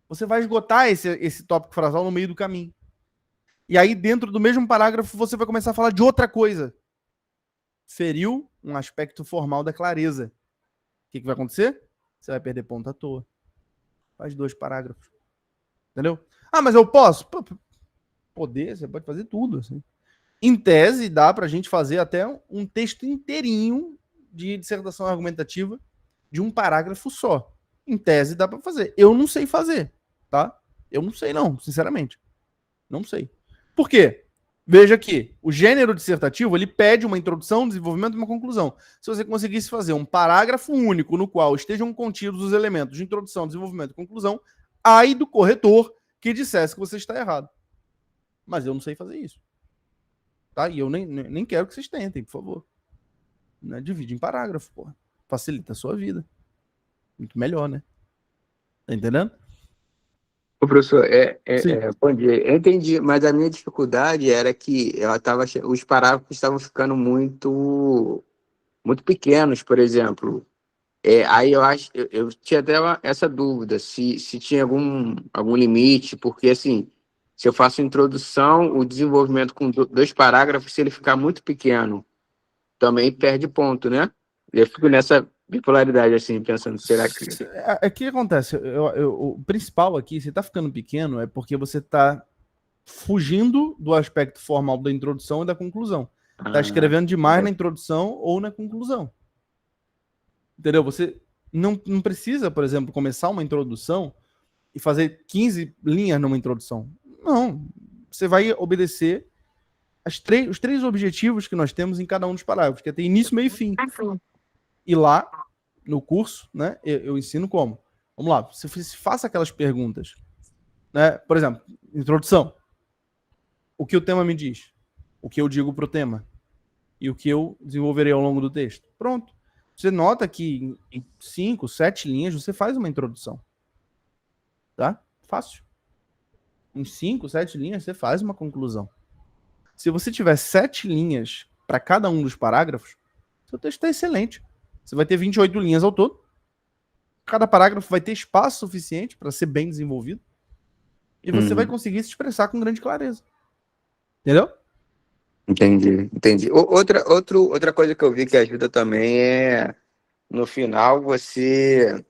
você vai esgotar esse tópico frasal no meio do caminho. E aí, dentro do mesmo parágrafo, você vai começar a falar de outra coisa. Feriu um aspecto formal da clareza. O que vai acontecer? Você vai perder ponto à toa. Faz 2 parágrafos. Entendeu? Ah, mas eu posso? Poder, você pode fazer tudo. Assim. Em tese, dá pra gente fazer até um texto inteirinho de dissertação argumentativa de um parágrafo só. Em tese, dá pra fazer. Eu não sei fazer, tá? Eu não sei não, sinceramente. Não sei. Por quê? Veja que o gênero dissertativo, ele pede uma introdução, um desenvolvimento e uma conclusão. Se você conseguisse fazer um parágrafo único no qual estejam contidos os elementos de introdução, desenvolvimento e conclusão, ai do corretor que dissesse que você está errado. Mas eu não sei fazer isso. Tá? E eu nem quero que vocês tentem, por favor. Né? Divide em parágrafo, porra. Facilita a sua vida. Muito melhor, né? Tá entendendo? Ô, professor, bom dia. Eu entendi, mas a minha dificuldade era que os parágrafos estavam ficando muito, muito pequenos, por exemplo. Aí eu tinha até essa dúvida, se tinha algum limite, porque assim, se eu faço introdução, o desenvolvimento com 2 parágrafos, se ele ficar muito pequeno, também perde ponto, né? Eu fico nessa bipolaridade, assim, pensando, será que... O que acontece? O principal aqui, se tá ficando pequeno, é porque você tá fugindo do aspecto formal da introdução e da conclusão. Tá escrevendo demais na introdução ou na conclusão. Entendeu? Você não precisa, por exemplo, começar uma introdução e fazer 15 linhas numa introdução. Não. Você vai obedecer os 3 objetivos que nós temos em cada um dos parágrafos, que é ter início, meio e fim. E lá, no curso, né, eu ensino como. Vamos lá, você faça aquelas perguntas. Né? Por exemplo, introdução. O que o tema me diz? O que eu digo para o tema? E o que eu desenvolverei ao longo do texto? Pronto. Você nota que em 5, 7 linhas você faz uma introdução. Tá? Fácil. Em 5, 7 linhas, você faz uma conclusão. Se você tiver 7 linhas para cada um dos parágrafos, seu texto está excelente. Você vai ter 28 linhas ao todo. Cada parágrafo vai ter espaço suficiente para ser bem desenvolvido. E você vai conseguir se expressar com grande clareza. Entendeu? Entendi. Outra coisa que eu vi que ajuda também é, no final, você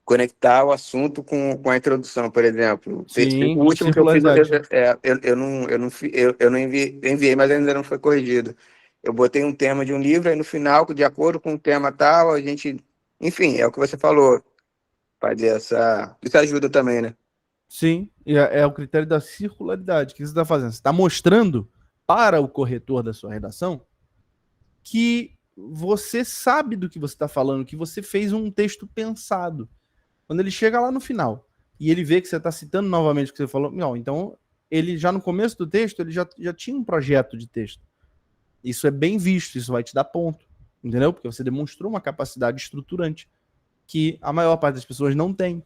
conectar o assunto com a introdução, por exemplo. Sim, O último que eu fiz, circularidade. eu não enviei, mas ainda não foi corrigido. Eu botei um tema de um livro, aí no final, de acordo com o tema tal, a gente... Enfim, é o que você falou. Fazer essa... Isso ajuda também, né? Sim, e é o critério da circularidade. O que você está fazendo? Você está mostrando para o corretor da sua redação que você sabe do que você está falando, que você fez um texto pensado. Quando ele chega lá no final e ele vê que você está citando novamente o que você falou, não, então ele já no começo do texto, ele já tinha um projeto de texto. Isso é bem visto, isso vai te dar ponto, entendeu? Porque você demonstrou uma capacidade estruturante que a maior parte das pessoas não tem.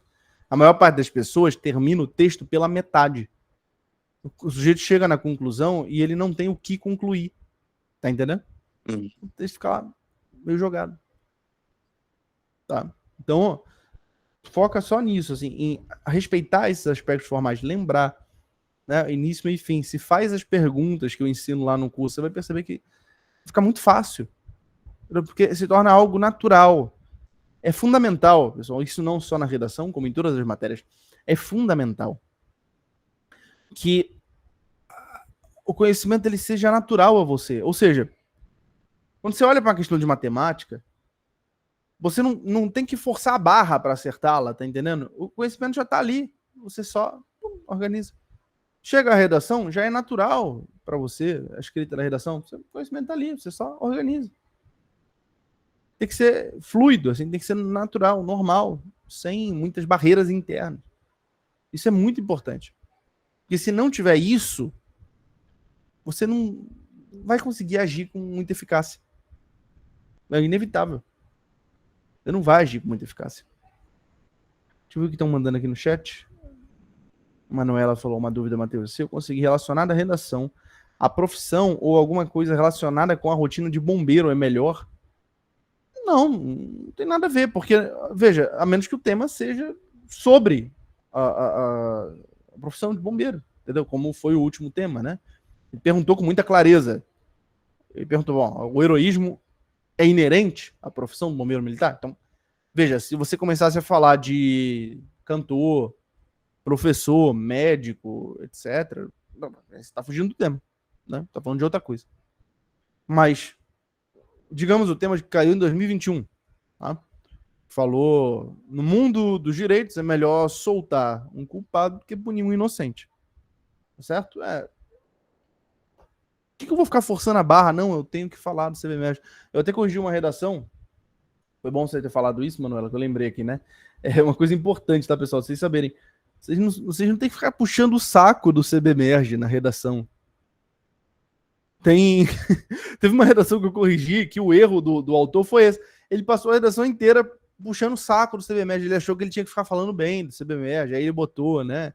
A maior parte das pessoas termina o texto pela metade. O sujeito chega na conclusão e ele não tem o que concluir. Tá entendendo? O texto fica lá meio jogado. Tá? Então, foca só nisso, assim, em respeitar esses aspectos formais, lembrar, né, início, meio e fim. Se faz as perguntas que eu ensino lá no curso, você vai perceber que fica muito fácil. Porque se torna algo natural. É fundamental, pessoal, isso não só na redação, como em todas as matérias, é fundamental que o conhecimento ele seja natural a você. Ou seja, quando você olha para uma questão de matemática, você não tem que forçar a barra para acertá-la, tá entendendo? O conhecimento já está ali, você só organiza. Chega a redação, já é natural para você, a escrita da redação, o conhecimento está ali, você só organiza. Tem que ser fluido, assim, tem que ser natural, normal, sem muitas barreiras internas. Isso é muito importante. Porque se não tiver isso, você não vai conseguir agir com muita eficácia. É inevitável. Você não vai agir com muita eficácia. Deixa eu ver o que estão mandando aqui no chat. Manuela falou uma dúvida, Matheus. Se eu conseguir relacionar a redação à profissão ou alguma coisa relacionada com a rotina de bombeiro, é melhor? Não tem nada a ver, porque, veja, a menos que o tema seja sobre a profissão de bombeiro, entendeu? Como foi o último tema, né? Ele perguntou com muita clareza. Ele perguntou, bom, o heroísmo é inerente à profissão do bombeiro militar? Então, veja, se você começasse a falar de cantor, professor, médico, etc., você está fugindo do tema, né? Está falando de outra coisa. Mas digamos o tema que caiu em 2021, tá? Falou, no mundo dos direitos é melhor soltar um culpado do que punir um inocente. Certo? Por que eu vou ficar forçando a barra? Não, eu tenho que falar do CBMERG. Eu até corrigi uma redação. Foi bom você ter falado isso, Manuela, que eu lembrei aqui, né? É uma coisa importante, tá, pessoal? Vocês saberem. Vocês não tem que ficar puxando o saco do CBMERG na redação. Teve uma redação que eu corrigi que o erro do autor foi esse. Ele passou a redação inteira puxando o saco do CBMERG. Ele achou que ele tinha que ficar falando bem do CBMERG. Aí ele botou, né?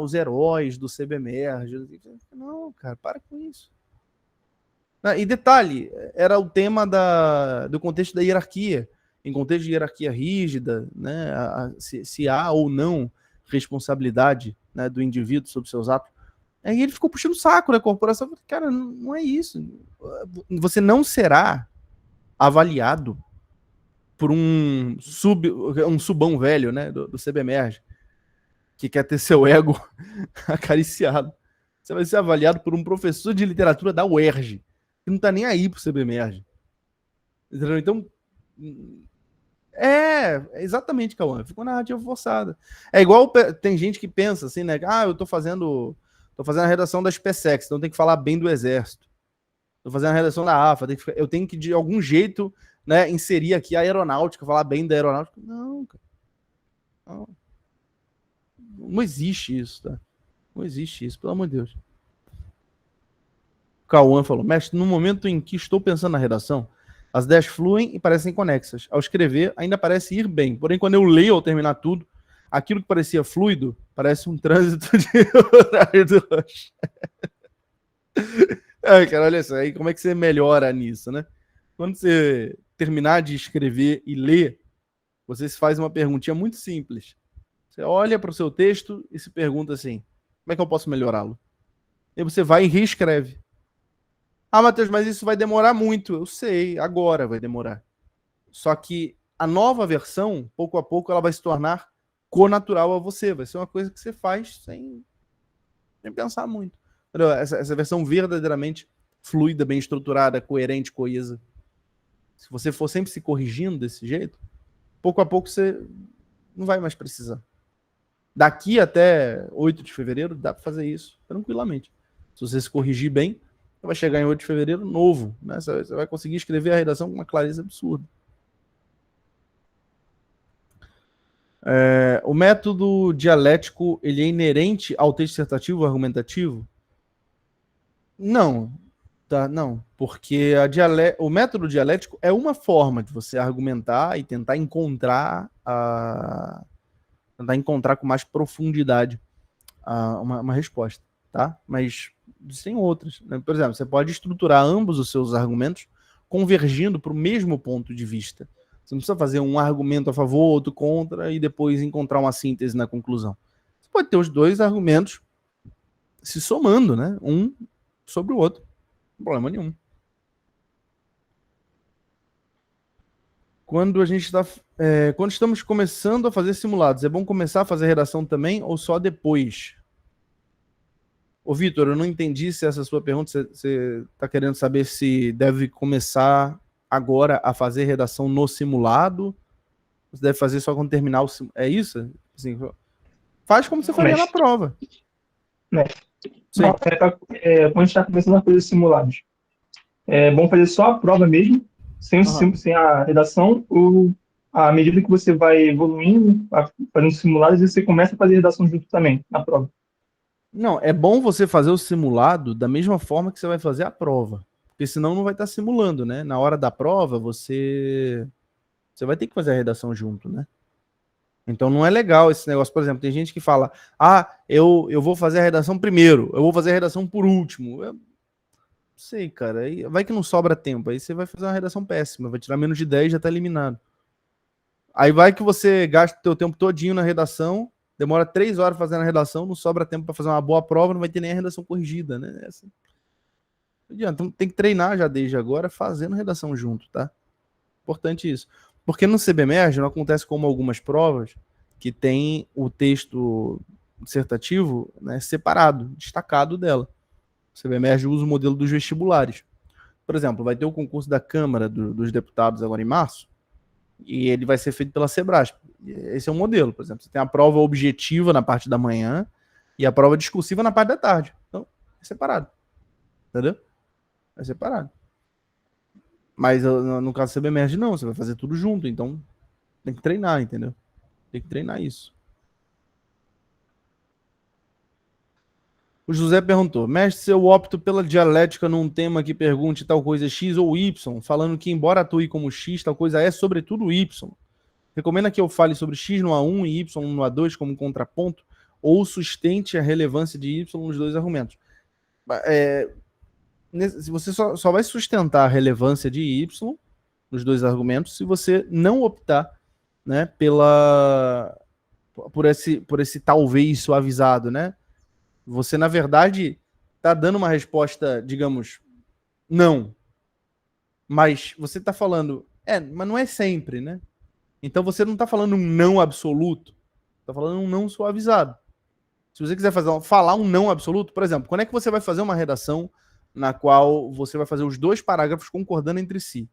Os heróis do CBMERG. Não, cara, para com isso. E detalhe, era o tema do contexto da hierarquia. Em contexto de hierarquia rígida, né? Se há ou não responsabilidade, né, do indivíduo sobre seus atos. Aí ele ficou puxando o saco da corporação. Cara, não é isso. Você não será avaliado por um subão velho, né, do CBMERG, que quer ter seu ego acariciado. Você vai ser avaliado por um professor de literatura da UERJ, que não tá nem aí pro CBMERG. Entendeu? Então, exatamente, Cauã. Ficou narrativa forçada. É igual, tem gente que pensa assim, né? Eu tô fazendo a redação da SpaceX, então tem que falar bem do Exército. Tô fazendo a redação da AFA, eu tenho que, de algum jeito, né, inserir aqui a aeronáutica, falar bem da aeronáutica. Não, cara. Não existe isso, tá? Não existe isso, pelo amor de Deus. O Cauã falou, mestre, no momento em que estou pensando na redação, as ideias fluem e parecem conexas. Ao escrever, ainda parece ir bem. Porém, quando eu leio ao terminar tudo, aquilo que parecia fluido parece um trânsito de horário do rush. Cara, olha só, aí como é que você melhora nisso, né? Quando você terminar de escrever e ler, você se faz uma perguntinha muito simples. Você olha para o seu texto e se pergunta assim, como é que eu posso melhorá-lo? E você vai e reescreve. Ah, Matheus, mas isso vai demorar muito. Eu sei, agora vai demorar. Só que a nova versão, pouco a pouco, ela vai se tornar conatural a você. Vai ser uma coisa que você faz sem pensar muito. Essa versão verdadeiramente fluida, bem estruturada, coerente, coesa. Se você for sempre se corrigindo desse jeito, pouco a pouco você não vai mais precisar. Daqui até 8 de fevereiro, dá para fazer isso tranquilamente. Se você se corrigir bem, você vai chegar em 8 de fevereiro novo. Né? Você vai conseguir escrever a redação com uma clareza absurda. O método dialético, ele é inerente ao texto dissertativo argumentativo? Não. Tá, não, porque o método dialético é uma forma de você argumentar e tentar encontrar com mais profundidade uma resposta, tá? Mas tem outras, né? Por exemplo, você pode estruturar ambos os seus argumentos convergindo para o mesmo ponto de vista. Você não precisa fazer um argumento a favor, outro contra e depois encontrar uma síntese na conclusão. Você pode ter os dois argumentos se somando, né? Um sobre o outro. Não tem problema nenhum. Quando estamos começando a fazer simulados, é bom começar a fazer redação também ou só depois? Ô, Vitor, eu não entendi se essa sua pergunta, você está querendo saber se deve começar agora a fazer redação no simulado, ou se deve fazer só quando terminar o simulado. É isso? Assim, faz como você faria na prova. Sim. Quando a gente está começando a fazer simulados, é bom fazer só a prova mesmo, sem a redação, ou à medida que você vai evoluindo, fazendo simulados, você começa a fazer redação junto também, na prova. Não, é bom você fazer o simulado da mesma forma que você vai fazer a prova, porque senão não vai estar simulando, né? Na hora da prova, você vai ter que fazer a redação junto, né? Então não é legal esse negócio. Por exemplo, tem gente que fala, eu vou fazer a redação primeiro, eu vou fazer a redação por último. Eu não sei, cara. Aí vai que não sobra tempo. Aí você vai fazer uma redação péssima, vai tirar menos de 10 e já tá eliminado. Aí vai que você gasta o teu tempo todinho na redação, demora 3 horas fazendo a redação, não sobra tempo para fazer uma boa prova, não vai ter nem a redação corrigida, né? Assim, não adianta. Então tem que treinar já desde agora fazendo redação junto, tá? Importante isso. Porque no CBMERG não acontece como algumas provas que tem o texto dissertativo, né, separado, destacado dela. O CBMERG usa o modelo dos vestibulares. Por exemplo, vai ter o concurso da Câmara dos Deputados agora em março, e ele vai ser feito pela Sebrasp. Esse é um modelo, por exemplo. Você tem a prova objetiva na parte da manhã e a prova discursiva na parte da tarde. Então, é separado. Entendeu? É separado. Mas no caso do CBMERG, não. Você vai fazer tudo junto. Então, tem que treinar, entendeu? Tem que treinar isso. O José perguntou, mestre, se eu opto pela dialética num tema que pergunte tal coisa X ou Y, falando que embora atue como X, tal coisa é sobretudo Y. Recomenda que eu fale sobre X no A1 e Y no A2 como contraponto ou sustente a relevância de Y nos dois argumentos. Você só vai sustentar a relevância de Y nos dois argumentos se você não optar, né, por esse talvez suavizado, né? Você, na verdade, está dando uma resposta, digamos, não. Mas você está falando, mas não é sempre, né? Então você não está falando um não absoluto, está falando um não suavizado. Se você quiser falar um não absoluto, por exemplo, quando é que você vai fazer uma redação na qual você vai fazer os dois parágrafos concordando entre si?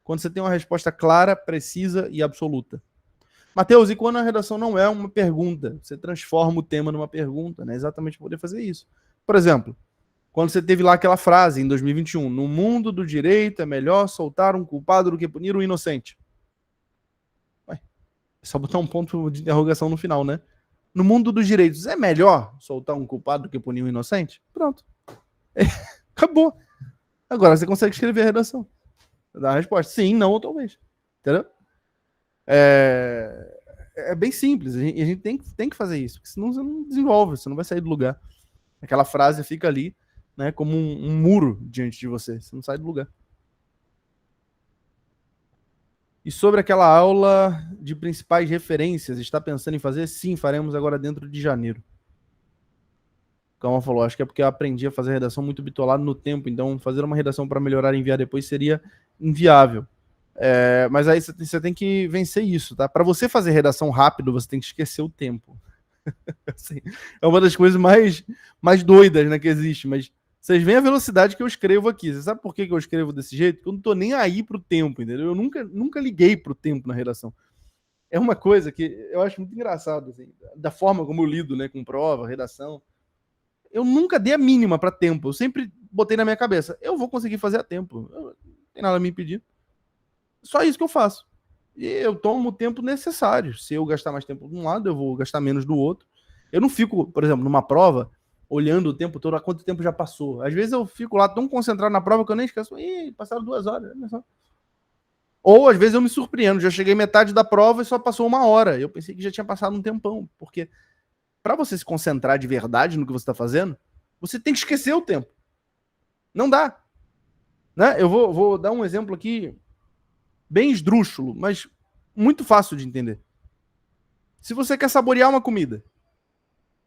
Quando você tem uma resposta clara, precisa e absoluta. Matheus, e quando a redação não é uma pergunta? Você transforma o tema numa pergunta, né? Exatamente para poder fazer isso. Por exemplo, quando você teve lá aquela frase em 2021, no mundo do direito é melhor soltar um culpado do que punir um inocente. É só botar um ponto de interrogação no final, né? No mundo dos direitos, é melhor soltar um culpado do que punir um inocente? Pronto. Acabou. Agora você consegue escrever a redação. Dá a resposta. Sim, não ou talvez. Entendeu? é bem simples. A gente tem que fazer isso, porque senão você não desenvolve, você não vai sair do lugar. Aquela frase fica ali, né, como um muro diante de você. Você não sai do lugar. E sobre aquela aula de principais referências, está pensando em fazer? Sim, faremos agora dentro de janeiro. Calma falou, acho que é porque eu aprendi a fazer redação muito bitolado no tempo, então fazer uma redação para melhorar e enviar depois seria inviável. Mas aí você tem que vencer isso, tá? Para você fazer redação rápido, você tem que esquecer o tempo. Assim, é uma das coisas mais doidas, né, que existe, mas vocês veem a velocidade que eu escrevo aqui. Você sabe por que eu escrevo desse jeito? Porque eu não tô nem aí pro tempo, entendeu? Eu nunca liguei pro tempo na redação. É uma coisa que eu acho muito engraçado, assim, da forma como eu lido, né, com prova, redação. Eu nunca dei a mínima para tempo. Eu sempre botei na minha cabeça, eu vou conseguir fazer a tempo. Não tem nada a me impedir. Só isso que eu faço. E eu tomo o tempo necessário. Se eu gastar mais tempo de um lado, eu vou gastar menos do outro. Eu não fico, por exemplo, numa prova, olhando o tempo todo, há quanto tempo já passou. Às vezes eu fico lá tão concentrado na prova que eu nem esqueço. Ih, passaram 2 horas. Ou às vezes eu me surpreendo. Já cheguei metade da prova e só passou 1 hora. Eu pensei que já tinha passado um tempão. Porque para você se concentrar de verdade no que você está fazendo, você tem que esquecer o tempo. Não dá. Né? Eu vou dar um exemplo aqui bem esdrúxulo, mas muito fácil de entender. Se você quer saborear uma comida,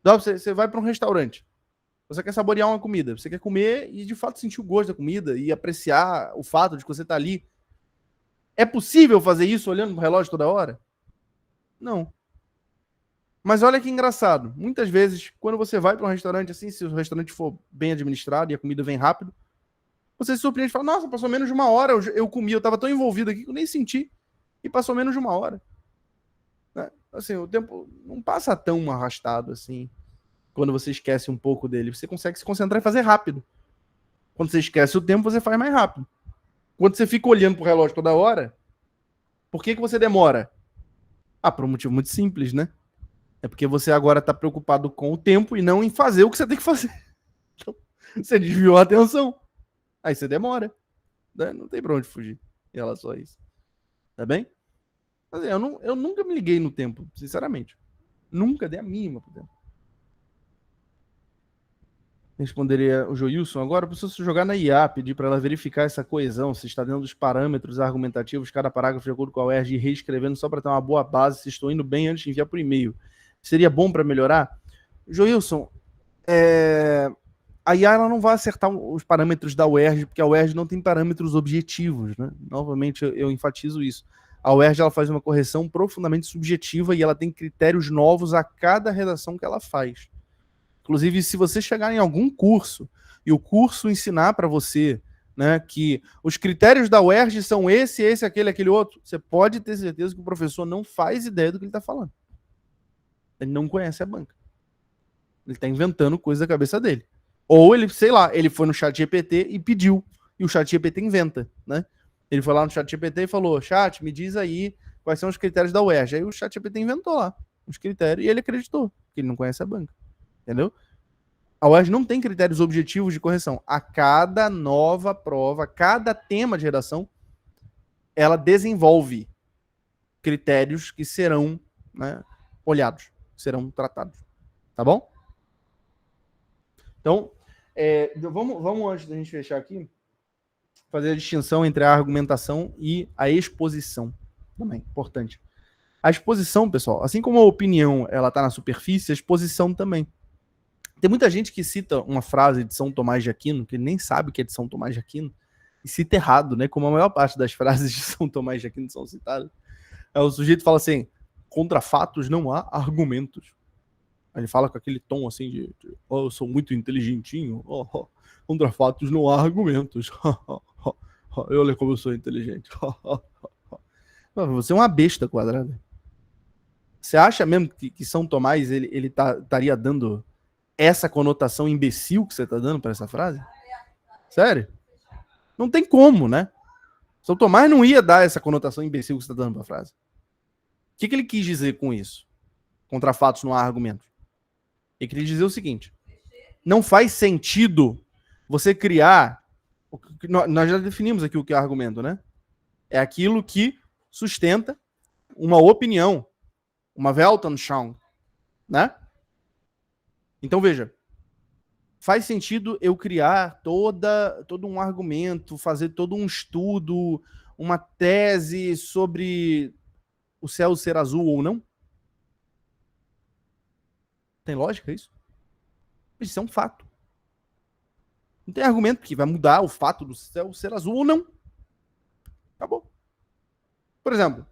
você vai para um restaurante, você quer saborear uma comida, você quer comer e de fato sentir o gosto da comida e apreciar o fato de que você está ali. É possível fazer isso olhando para o relógio toda hora? Não. Mas olha que engraçado. Muitas vezes, quando você vai para um restaurante assim, se o restaurante for bem administrado e a comida vem rápido, você se surpreende e fala, nossa, passou menos de 1 hora, eu comi, eu estava tão envolvido aqui que eu nem senti, e passou menos de 1 hora. Né? Assim, o tempo não passa tão arrastado assim, quando você esquece um pouco dele. Você consegue se concentrar e fazer rápido. Quando você esquece o tempo, você faz mais rápido. Quando você fica olhando pro relógio toda hora, por que você demora? Por um motivo muito simples, né? É porque você agora está preocupado com o tempo e não em fazer o que você tem que fazer. Então, você desviou a atenção. Aí você demora. Né? Não tem pra onde fugir em relação a isso. Tá bem? Mas, eu nunca me liguei no tempo, sinceramente. Nunca dei a mínima pro tempo. Responderia o Joilson. Agora, preciso jogar na IA, pedir para ela verificar essa coesão, se está dentro dos parâmetros argumentativos, cada parágrafo de acordo com a UERJ, e reescrevendo só para ter uma boa base, se estou indo bem antes de enviar por e-mail. Seria bom para melhorar? Joilson, a IA ela não vai acertar os parâmetros da UERJ, porque a UERJ não tem parâmetros objetivos, né? Novamente, eu enfatizo isso. A UERJ ela faz uma correção profundamente subjetiva e ela tem critérios novos a cada redação que ela faz. Inclusive, se você chegar em algum curso e o curso ensinar para você, né, que os critérios da UERJ são esse, aquele outro, você pode ter certeza que o professor não faz ideia do que ele está falando. Ele não conhece a banca. Ele está inventando coisa da cabeça dele. Ou ele, sei lá, ele foi no ChatGPT e pediu, e o ChatGPT inventa, né? Ele foi lá no ChatGPT e falou, chat, me diz aí quais são os critérios da UERJ. Aí o ChatGPT inventou lá os critérios e ele acreditou, que ele não conhece a banca. Entendeu? A UERJ não tem critérios objetivos de correção. A cada nova prova, cada tema de redação, ela desenvolve critérios que serão, né, olhados, serão tratados. Tá bom? Então, vamos antes da gente fechar aqui, fazer a distinção entre a argumentação e a exposição. Também, importante. A exposição, pessoal, assim como a opinião ela está na superfície, a exposição também. Tem muita gente que cita uma frase de São Tomás de Aquino, que ele nem sabe que é de São Tomás de Aquino, e cita errado, né? Como a maior parte das frases de São Tomás de Aquino são citadas. O sujeito fala assim, contra fatos não há argumentos. Aí ele fala com aquele tom assim de eu sou muito inteligentinho, contra fatos não há argumentos. Olha como eu sou inteligente. Você é uma besta quadrada. Você acha mesmo que São Tomás ele estaria dando essa conotação imbecil que você está dando para essa frase? Sério? Não tem como, né? São Tomás não ia dar essa conotação imbecil que você está dando para a frase. O que ele quis dizer com isso? Contra fatos não há argumentos. Ele queria dizer o seguinte: não faz sentido você criar. Nós já definimos aqui o que é argumento, né? É aquilo que sustenta uma opinião. uma Weltanschauung, né? Então, veja, faz sentido eu criar todo um argumento, fazer todo um estudo, uma tese sobre o céu ser azul ou não? Tem lógica isso? Isso é um fato. Não tem argumento que vai mudar o fato do céu ser azul ou não. Acabou. Por exemplo,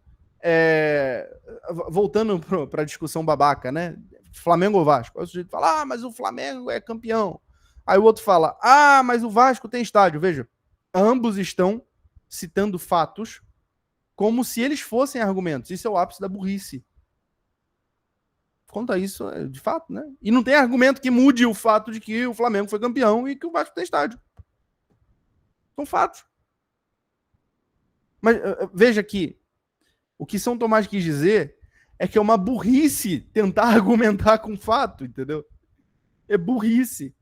voltando para a discussão babaca, né? Flamengo ou Vasco. Aí o sujeito fala, mas o Flamengo é campeão. Aí o outro fala, mas o Vasco tem estádio. Veja, ambos estão citando fatos como se eles fossem argumentos. Isso é o ápice da burrice. Conta isso de fato, né? E não tem argumento que mude o fato de que o Flamengo foi campeão e que o Vasco tem estádio. São fatos. Mas veja que o que São Tomás quis dizer é que é uma burrice tentar argumentar com fato, entendeu? É burrice.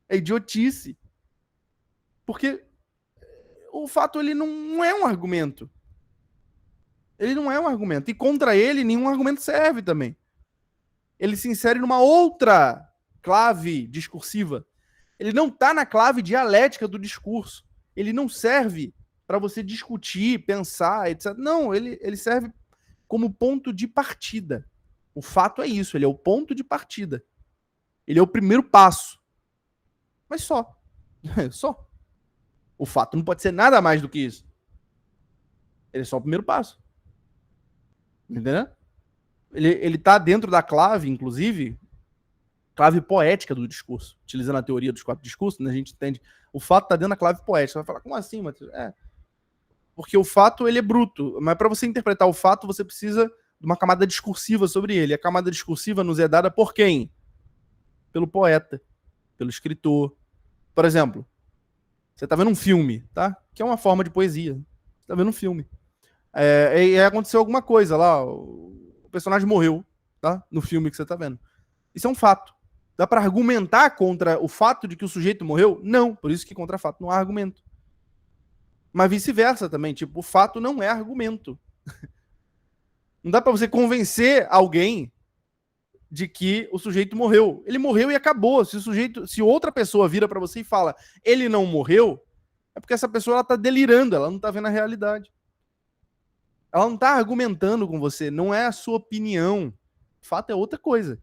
É idiotice. Porque o fato ele não é um argumento. Ele não é um argumento. E contra ele, nenhum argumento serve também. Ele se insere numa outra clave discursiva. Ele não está na clave dialética do discurso. Ele não serve para você discutir, pensar, etc. Não, ele serve como ponto de partida. O fato é isso, ele é o ponto de partida. Ele é o primeiro passo. Mas só. Só. O fato não pode ser nada mais do que isso. Ele é só o primeiro passo. Entendeu? Ele tá dentro da clave, inclusive, clave poética do discurso. Utilizando a teoria dos 4 discursos, né, a gente entende. O fato tá dentro da clave poética. Você vai falar, como assim, Matheus? Porque o fato, ele é bruto. Mas para você interpretar o fato, você precisa de uma camada discursiva sobre ele. A camada discursiva nos é dada por quem? Pelo poeta, pelo escritor. Por exemplo, você tá vendo um filme, tá? Que é uma forma de poesia. Você tá vendo um filme. E aconteceu alguma coisa lá, o personagem morreu, tá? No filme que você tá vendo. Isso é um fato. Dá para argumentar contra o fato de que o sujeito morreu? Não. Por isso que contra fato não há argumento. Mas vice-versa também. Tipo, o fato não é argumento. Não dá para você convencer alguém de que o sujeito morreu. Ele morreu e acabou. Se outra pessoa vira para você e fala, ele não morreu, é porque essa pessoa ela tá delirando, ela não tá vendo a realidade. Ela não tá argumentando com você, não é a sua opinião. O fato é outra coisa.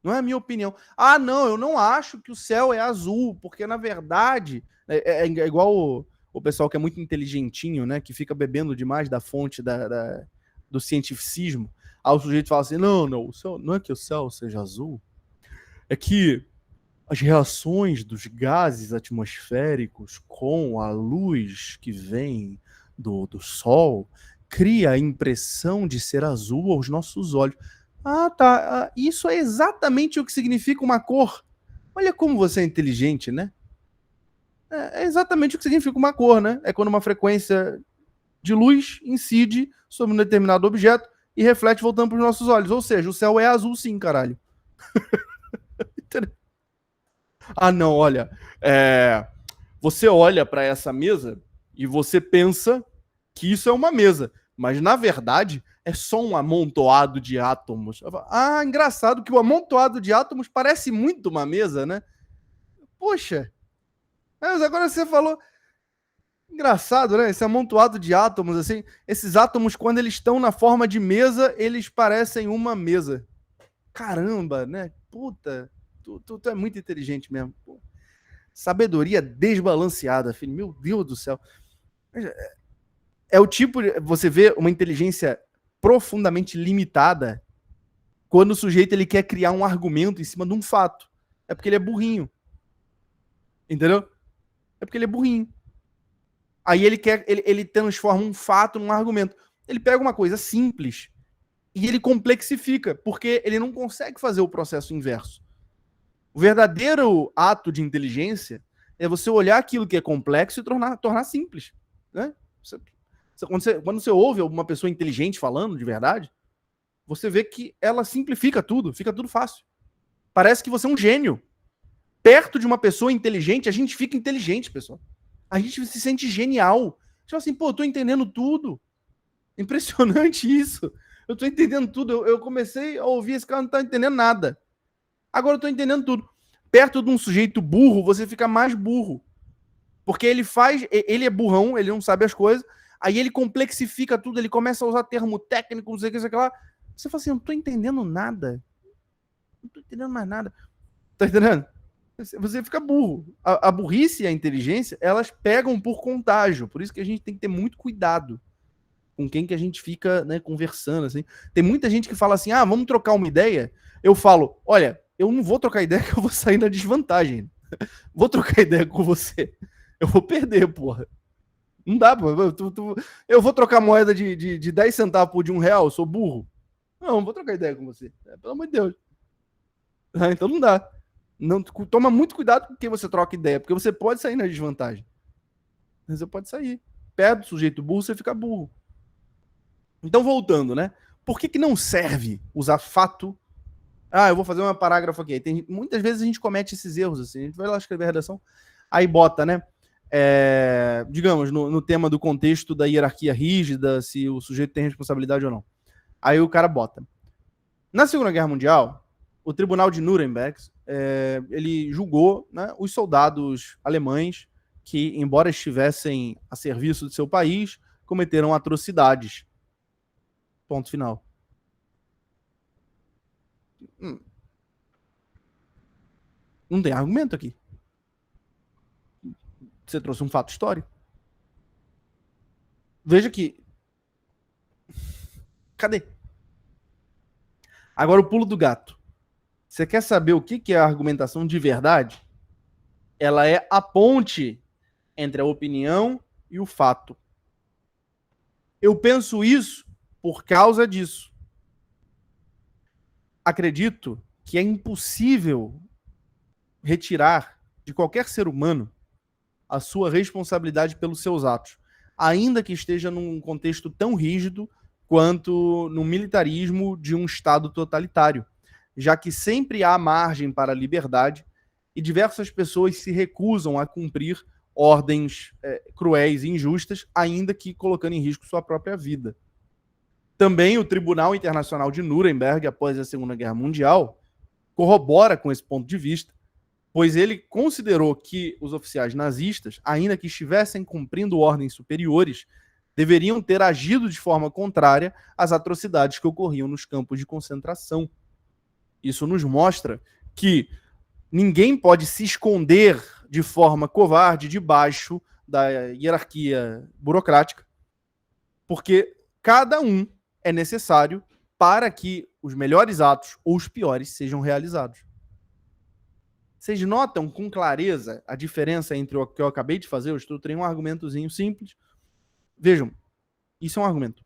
Não é a minha opinião. Não, eu não acho que o céu é azul, porque na verdade é igual o pessoal que é muito inteligentinho, né, que fica bebendo demais da fonte do cientificismo. Aí o sujeito fala assim, não, o céu, não é que o céu seja azul, é que as reações dos gases atmosféricos com a luz que vem do Sol cria a impressão de ser azul aos nossos olhos. Tá. Isso é exatamente o que significa uma cor. Olha como você é inteligente, né? É exatamente o que significa uma cor, né? É quando uma frequência de luz incide sobre um determinado objeto e reflete voltando para os nossos olhos. Ou seja, o céu é azul sim, caralho. Não, olha. Você olha para essa mesa e você pensa que isso é uma mesa. Mas, na verdade, é só um amontoado de átomos. Engraçado que o amontoado de átomos parece muito uma mesa, né? Poxa. Mas agora você falou... Engraçado, né? Esse amontoado de átomos, assim... Esses átomos, quando eles estão na forma de mesa, eles parecem uma mesa. Caramba, né? Puta... Tu é muito inteligente mesmo. Pô. Sabedoria desbalanceada, filho. Meu Deus do céu. É o tipo... Você vê uma inteligência profundamente limitada quando o sujeito ele quer criar um argumento em cima de um fato. É porque ele é burrinho. Entendeu? É porque ele é burrinho. Aí ele transforma um fato num argumento. Ele pega uma coisa simples e ele complexifica, porque ele não consegue fazer o processo inverso. O verdadeiro ato de inteligência é você olhar aquilo que é complexo e tornar simples. Né? Quando você ouve uma pessoa inteligente falando de verdade, você vê que ela simplifica tudo, fica tudo fácil. Parece que você é um gênio. Perto de uma pessoa inteligente, a gente fica inteligente, pessoal. A gente se sente genial. Tipo assim, eu tô entendendo tudo. Impressionante isso. Eu tô entendendo tudo. Eu comecei a ouvir, esse cara não tá entendendo nada. Agora eu tô entendendo tudo. Perto de um sujeito burro, você fica mais burro. Porque ele é burrão, ele não sabe as coisas, aí ele complexifica tudo, ele começa a usar termo técnico, não sei o que, sei lá. Você fala assim, eu não tô entendendo nada. Não tô entendendo mais nada. Tá entendendo? Você fica burro. A burrice e a inteligência, elas pegam por contágio. Por isso que a gente tem que ter muito cuidado com quem que a gente fica, né, conversando, assim. Tem muita gente que fala assim, vamos trocar uma ideia. Eu falo, olha, eu não vou trocar ideia que eu vou sair na desvantagem. Vou trocar ideia com você. Eu vou perder, porra. Não dá, pô. Eu vou trocar moeda de 10 centavos por de R$1, eu sou burro. Não vou trocar ideia com você. Pelo amor de Deus. Então não dá. Não, toma muito cuidado com quem você troca ideia, porque você pode sair na desvantagem. Você pode sair. Perto do sujeito burro, você fica burro. Então, voltando, né? Por que não serve usar fato? Eu vou fazer um parágrafo aqui. Muitas vezes a gente comete esses erros, assim. A gente vai lá escrever a redação, aí bota, né? Digamos, no tema do contexto da hierarquia rígida, se o sujeito tem responsabilidade ou não. Aí o cara bota. Na Segunda Guerra Mundial, o Tribunal de Nuremberg, ele julgou, né, os soldados alemães que, embora estivessem a serviço de seu país, cometeram atrocidades. Ponto final. Não tem argumento aqui. Você trouxe um fato histórico. Veja que... Cadê? Agora o pulo do gato. Você quer saber o que é a argumentação de verdade? Ela é a ponte entre a opinião e o fato. Eu penso isso por causa disso. Acredito que é impossível retirar de qualquer ser humano a sua responsabilidade pelos seus atos, ainda que esteja num contexto tão rígido quanto no militarismo de um Estado totalitário, já que sempre há margem para a liberdade e diversas pessoas se recusam a cumprir ordens cruéis e injustas, ainda que colocando em risco sua própria vida. Também o Tribunal Internacional de Nuremberg, após a Segunda Guerra Mundial, corrobora com esse ponto de vista, pois ele considerou que os oficiais nazistas, ainda que estivessem cumprindo ordens superiores, deveriam ter agido de forma contrária às atrocidades que ocorriam nos campos de concentração. Isso nos mostra que ninguém pode se esconder de forma covarde debaixo da hierarquia burocrática, porque cada um é necessário para que os melhores atos ou os piores sejam realizados. Vocês notam com clareza a diferença entre o que eu acabei de fazer? Eu estruturei um argumentozinho simples. Vejam, isso é um argumento.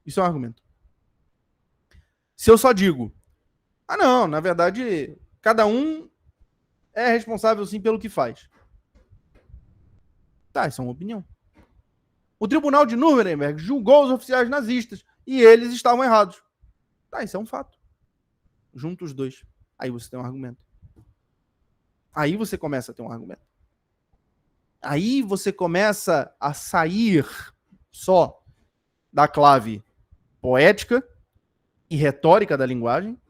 Isso é um argumento. Se eu só digo, não, na verdade, cada um é responsável sim pelo que faz. Tá, isso é uma opinião. O Tribunal de Nuremberg julgou os oficiais nazistas e eles estavam errados. Tá, isso é um fato. Junta os dois. Aí você tem um argumento. Aí você começa a ter um argumento. Aí você começa a sair só da clave poética e retórica da linguagem,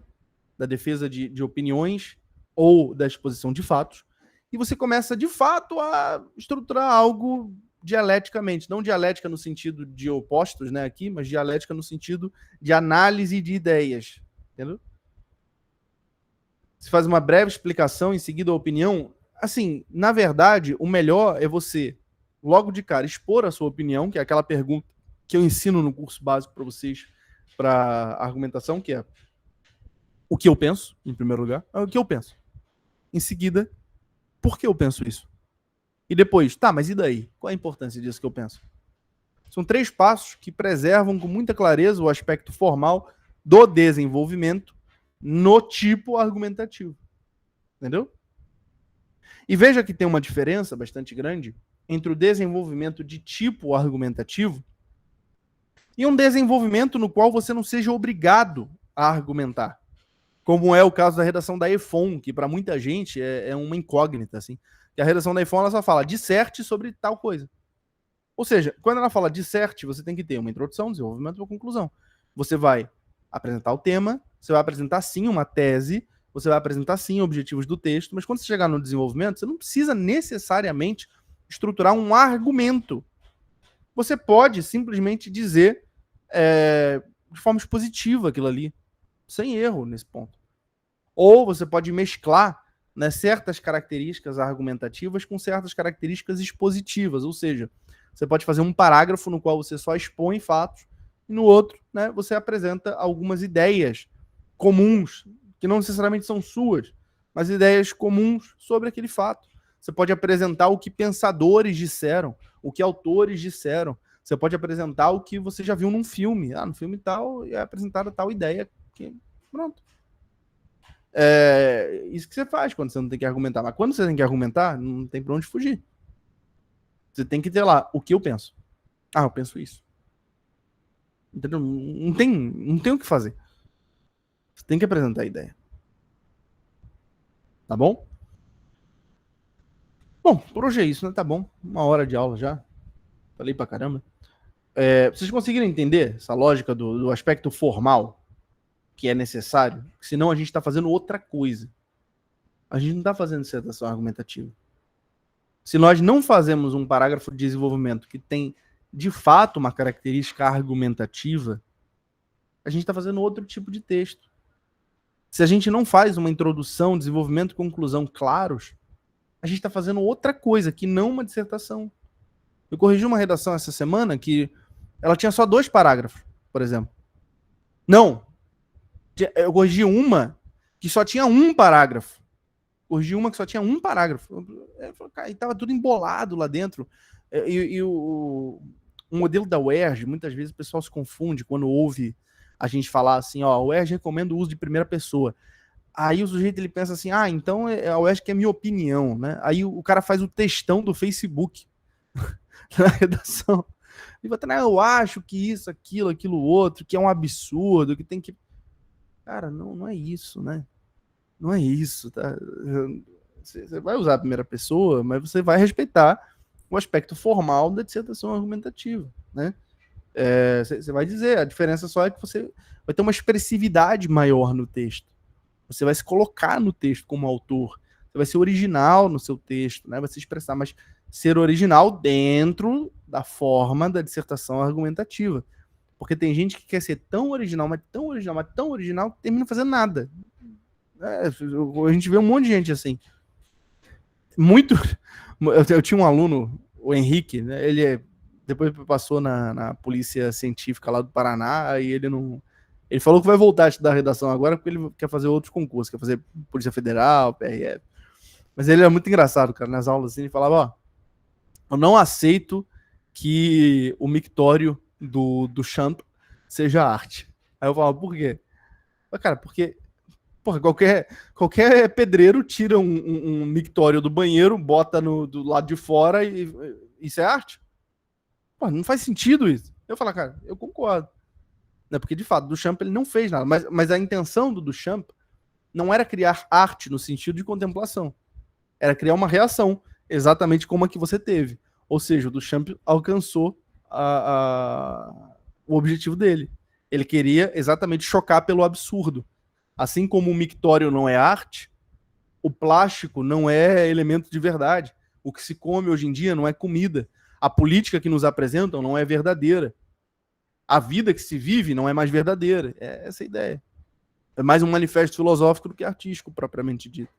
da defesa de opiniões ou da exposição de fatos, e você começa, de fato, a estruturar algo dialeticamente. Não dialética no sentido de opostos, né, aqui, mas dialética no sentido de análise de ideias. Entendeu? Se faz uma breve explicação, em seguida a opinião. Assim, na verdade, o melhor é você, logo de cara, expor a sua opinião, que é aquela pergunta que eu ensino no curso básico para vocês, para argumentação, que é o que eu penso, em primeiro lugar. É o que eu penso. Em seguida, por que eu penso isso? E depois, tá, mas e daí? Qual a importância disso que eu penso? São 3 passos que preservam com muita clareza o aspecto formal do desenvolvimento no tipo argumentativo. Entendeu? E veja que tem uma diferença bastante grande entre o desenvolvimento de tipo argumentativo e um desenvolvimento no qual você não seja obrigado a argumentar. Como é o caso da redação da EFON, que para muita gente é uma incógnita, assim. Que a redação da EFON ela só fala disserte sobre tal coisa. Ou seja, quando ela fala disserte, você tem que ter uma introdução, desenvolvimento e uma conclusão. Você vai apresentar o tema, você vai apresentar sim uma tese, você vai apresentar sim objetivos do texto, mas quando você chegar no desenvolvimento, você não precisa necessariamente estruturar um argumento. Você pode simplesmente dizer de forma expositiva aquilo ali, sem erro nesse ponto. Ou você pode mesclar, né, certas características argumentativas com certas características expositivas, ou seja, você pode fazer um parágrafo no qual você só expõe fatos e no outro, né, você apresenta algumas ideias comuns, que não necessariamente são suas, mas ideias comuns sobre aquele fato. Você pode apresentar o que pensadores disseram, o que autores disseram. Você pode apresentar o que você já viu num filme. No filme tal é apresentada tal ideia. Pronto. É isso que você faz quando você não tem que argumentar. Mas quando você tem que argumentar, não tem pra onde fugir. Você tem que ter lá o que eu penso. Eu penso isso. Entendeu? Não tem o que fazer. Você tem que apresentar a ideia. Tá bom? Bom, por hoje é isso, né? Tá bom. 1 hora de aula já. Falei pra caramba. Vocês conseguiram entender essa lógica do aspecto formal que é necessário? Senão a gente está fazendo outra coisa. A gente não está fazendo dissertação argumentativa. Se nós não fazemos um parágrafo de desenvolvimento que tem, de fato, uma característica argumentativa, a gente está fazendo outro tipo de texto. Se a gente não faz uma introdução, desenvolvimento e conclusão claros, a gente está fazendo outra coisa, que não uma dissertação. Eu corrigi uma redação essa semana que ela tinha só 2 parágrafos, por exemplo. Não. Eu corrigi uma que só tinha 1 parágrafo. Corrigi uma que só tinha 1 parágrafo. E tava tudo embolado lá dentro. O modelo da UERJ, muitas vezes o pessoal se confunde quando ouve a gente falar assim, ó, a UERJ recomenda o uso de primeira pessoa. Aí o sujeito ele pensa assim, então a UERJ que é minha opinião, né? Aí o cara faz o textão do Facebook na redação. Ele fala, eu acho que isso, aquilo outro, que é um absurdo, que tem que... Cara, não é isso, né? Não é isso, tá? Você vai usar a primeira pessoa, mas você vai respeitar o aspecto formal da dissertação argumentativa, né? Você vai dizer, a diferença só é que você vai ter uma expressividade maior no texto. Você vai se colocar no texto como autor. Você vai ser original no seu texto, né? Vai se expressar, mas ser original dentro da forma da dissertação argumentativa. Porque tem gente que quer ser tão original, mas tão original, mas tão original, que termina fazendo nada. A gente vê um monte de gente assim. Muito. Eu tinha um aluno, o Henrique, né? Ele depois passou na polícia científica lá do Paraná, e ele não. Ele falou que vai voltar a estudar redação agora porque ele quer fazer outros concursos, quer fazer Polícia Federal, PRF. Mas ele era muito engraçado, cara, nas aulas assim, ele falava, eu não aceito que o mictório do Champ seja arte. Aí eu falava, por quê? Cara, porque qualquer pedreiro tira um mictório do banheiro, bota do lado de fora e isso é arte? Não faz sentido isso. Eu falo, cara, eu concordo. Né? Porque, de fato, Duchamp ele não fez nada. Mas a intenção do Duchamp não era criar arte no sentido de contemplação. Era criar uma reação, exatamente como a que você teve. Ou seja, o Duchamp alcançou o objetivo dele. Ele queria exatamente chocar pelo absurdo. Assim como o mictório não é arte, o plástico não é elemento de verdade. O que se come hoje em dia não é comida. A política que nos apresentam não é verdadeira. A vida que se vive não é mais verdadeira. É essa a ideia. É mais um manifesto filosófico do que artístico, propriamente dito.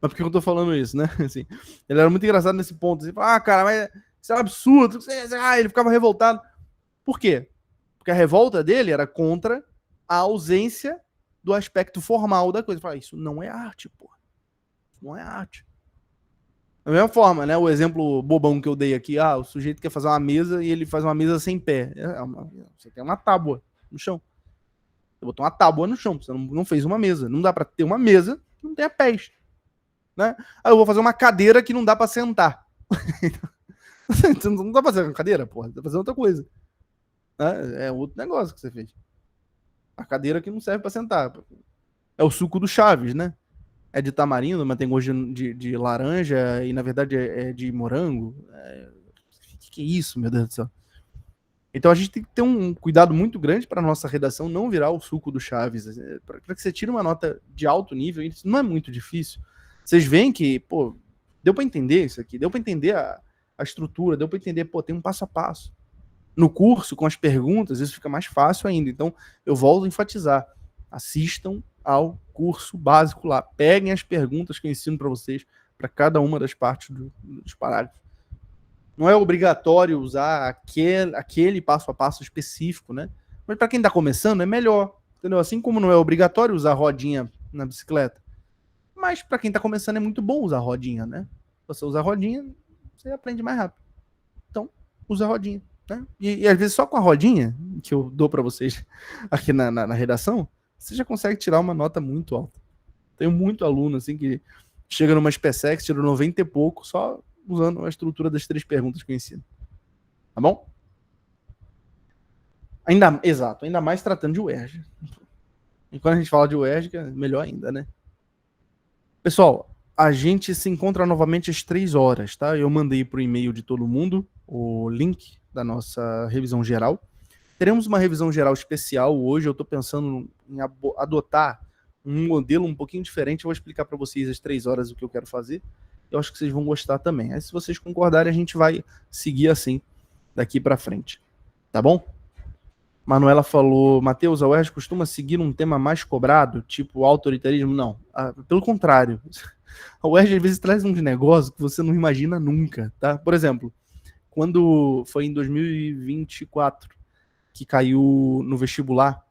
Mas por que eu tô falando isso, né? Assim, ele era muito engraçado nesse ponto. Assim, cara, mas isso é um absurdo. Ele ficava revoltado. Por quê? Porque a revolta dele era contra a ausência do aspecto formal da coisa. Fala, isso não é arte, porra. Isso não é arte. Da mesma forma, né? O exemplo bobão que eu dei aqui, o sujeito quer fazer uma mesa e ele faz uma mesa sem pé. Você tem uma tábua no chão. Você botou uma tábua no chão, você não fez uma mesa. Não dá pra ter uma mesa que não tenha pés. Né? Aí eu vou fazer uma cadeira que não dá pra sentar. Não dá pra fazer uma cadeira, porra. Dá pra fazer outra coisa. Né? É outro negócio que você fez. A cadeira que não serve pra sentar. É o suco do Chaves, né? É de tamarindo, mas tem gosto de laranja e, na verdade, é de morango. Que é isso, meu Deus do céu? Então a gente tem que ter um cuidado muito grande para a nossa redação não virar o suco do Chaves, para que você tire uma nota de alto nível. Isso não é muito difícil. Vocês veem que, pô, deu para entender isso aqui, deu para entender a estrutura, deu para entender, pô, tem um passo a passo. No curso, com as perguntas, isso fica mais fácil ainda. Então, eu volto a enfatizar. Assistam ao curso básico lá. Peguem as perguntas que eu ensino para vocês, para cada uma das partes dos parágrafos. Não é obrigatório usar aquele passo a passo específico, né? Mas para quem está começando, é melhor. Entendeu? Assim como não é obrigatório usar rodinha na bicicleta. Mas para quem está começando, é muito bom usar rodinha, né? Você usar rodinha, você aprende mais rápido. Então, usa rodinha. Né? E às vezes só com a rodinha, que eu dou para vocês aqui na redação, você já consegue tirar uma nota muito alta. Tenho muito aluno assim que chega numa SPSEX, tira 90 e pouco, só usando a estrutura das 3 perguntas que eu ensino. Tá bom? Exato, ainda mais tratando de UERJ. E quando a gente fala de UERJ, é melhor ainda, né? Pessoal, a gente se encontra novamente às 3 horas, tá? Eu mandei pro e-mail de todo mundo o link da nossa revisão geral. Teremos uma revisão geral especial hoje. Eu estou pensando em adotar um modelo um pouquinho diferente. Eu vou explicar para vocês às 3 horas o que eu quero fazer. Eu acho que vocês vão gostar também. Aí, se vocês concordarem, a gente vai seguir assim daqui para frente. Tá bom? Manuela falou, Matheus, a UERJ costuma seguir um tema mais cobrado, tipo autoritarismo? Não, pelo contrário. A UERJ às vezes traz uns negócios que você não imagina nunca, tá? Por exemplo, quando foi em 2024 que caiu no vestibular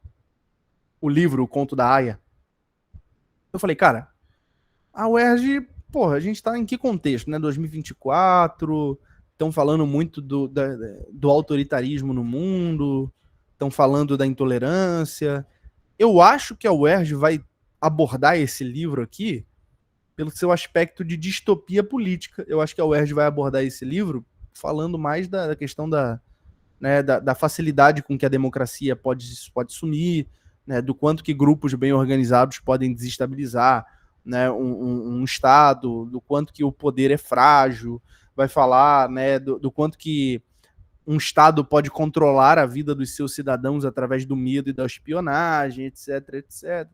o livro, o Conto da Aia, eu falei, cara, a UERJ, porra, a gente tá em que contexto, né? 2024, estão falando muito do autoritarismo no mundo, estão falando da intolerância. Eu acho que a UERJ vai abordar esse livro aqui pelo seu aspecto de distopia política. Eu acho que a UERJ vai abordar esse livro falando mais da questão da facilidade com que a democracia pode sumir, né, do quanto que grupos bem organizados podem desestabilizar, né, um Estado, do quanto que o poder é frágil, vai falar, né, do quanto que um Estado pode controlar a vida dos seus cidadãos através do medo e da espionagem, etc, etc.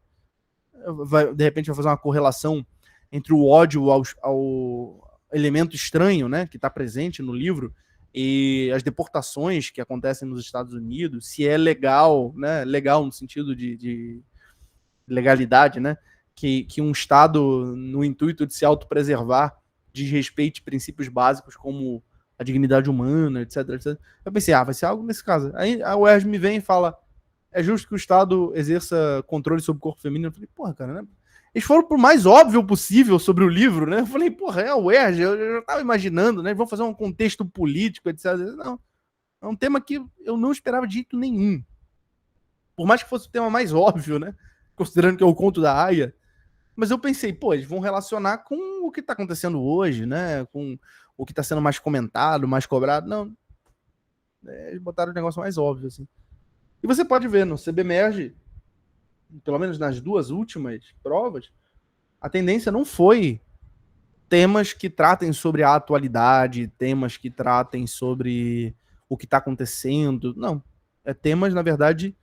De repente vai fazer uma correlação entre o ódio ao elemento estranho, né, que está presente no livro, e as deportações que acontecem nos Estados Unidos, se é legal, né, legal no sentido de legalidade, né, que um Estado, no intuito de se autopreservar, desrespeite princípios básicos como a dignidade humana, etc, etc. Eu pensei, vai ser algo nesse caso. Aí a UERJ me vem e fala, é justo que o Estado exerça controle sobre o corpo feminino? Eu falei, porra, cara, né? Eles foram pro mais óbvio possível sobre o livro, né? Eu falei, porra, é a UERJ, eu já tava imaginando, né? Vão fazer um contexto político, etc. Não, é um tema que eu não esperava de jeito nenhum. Por mais que fosse o tema mais óbvio, né? Considerando que é o Conto da Aia. Mas eu pensei, pô, eles vão relacionar com o que tá acontecendo hoje, né? Com o que tá sendo mais comentado, mais cobrado. Não. Eles botaram o negócio mais óbvio, assim. E você pode ver, no CBMERG, pelo menos nas 2 últimas provas, a tendência não foi temas que tratem sobre a atualidade, temas que tratem sobre o que está acontecendo. Não. É temas, na verdade,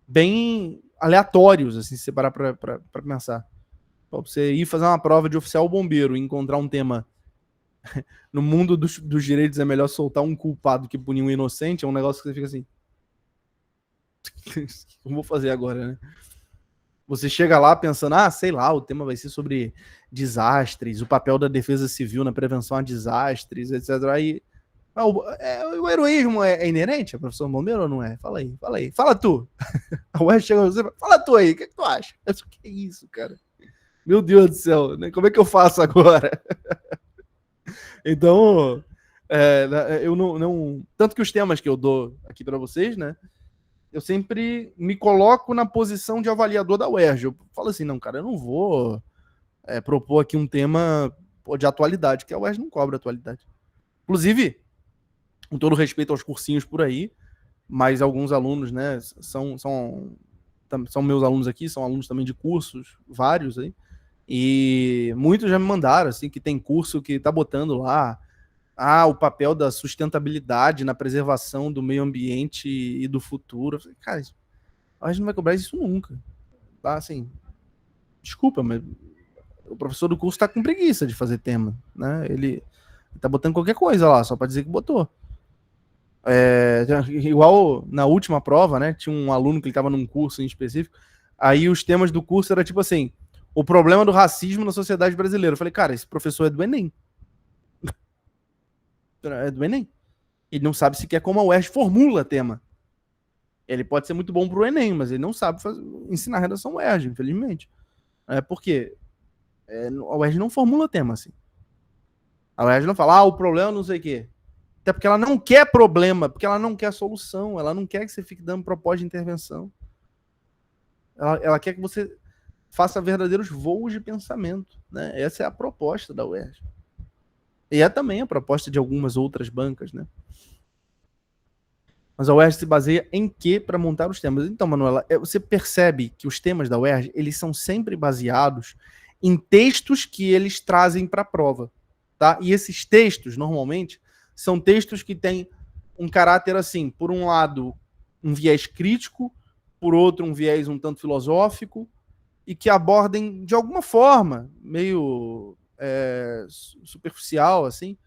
bem aleatórios, assim, se você parar para pensar. Pra você ir fazer uma prova de oficial bombeiro e encontrar um tema no mundo dos direitos é melhor soltar um culpado que punir um inocente, é um negócio que você fica assim, o que eu vou fazer agora, né? Você chega lá pensando, sei lá, o tema vai ser sobre desastres, o papel da defesa civil na prevenção a desastres, etc. Aí, o heroísmo é inerente a profissão bombeiro ou não é? Fala aí, fala aí. Fala tu. A UERJ chega você, fala tu aí, o que tu acha? O que é isso, cara? Meu Deus do céu, né? Como é que eu faço agora? Então, eu não... Tanto que os temas que eu dou aqui para vocês, né? Eu sempre me coloco na posição de avaliador da UERJ. Eu falo assim, não, cara, eu não vou propor aqui um tema de atualidade, que a UERJ não cobra atualidade. Inclusive, com todo respeito aos cursinhos por aí, mas alguns alunos, né, são meus alunos aqui, são alunos também de cursos, vários aí, e muitos já me mandaram, assim, que tem curso que tá botando lá o papel da sustentabilidade na preservação do meio ambiente e do futuro. Eu falei, cara, a gente não vai cobrar isso nunca. Tá, assim, desculpa, mas o professor do curso tá com preguiça de fazer tema, né? Ele tá botando qualquer coisa lá, só para dizer que botou. Igual na última prova, né? Tinha um aluno que ele tava num curso em específico, aí os temas do curso era tipo assim, o problema do racismo na sociedade brasileira. Eu falei, cara, esse professor é do Enem. É do Enem. Ele não sabe sequer como a UERJ formula tema. Ele pode ser muito bom pro Enem, mas ele não sabe ensinar redação UERJ, infelizmente. Por quê? A UERJ não formula tema assim. A UERJ não fala, o problema não sei o quê. Até porque ela não quer problema, porque ela não quer solução, ela não quer que você fique dando proposta de intervenção. Ela quer que você faça verdadeiros voos de pensamento, né? Essa é a proposta da UERJ. E é também a proposta de algumas outras bancas, né? Mas a UERJ se baseia em quê para montar os temas? Então, Manuela, você percebe que os temas da UERJ, eles são sempre baseados em textos que eles trazem para a prova, tá? E esses textos, normalmente, são textos que têm um caráter assim, por um lado, um viés crítico, por outro, um viés um tanto filosófico, e que abordem, de alguma forma, meio superficial, assim,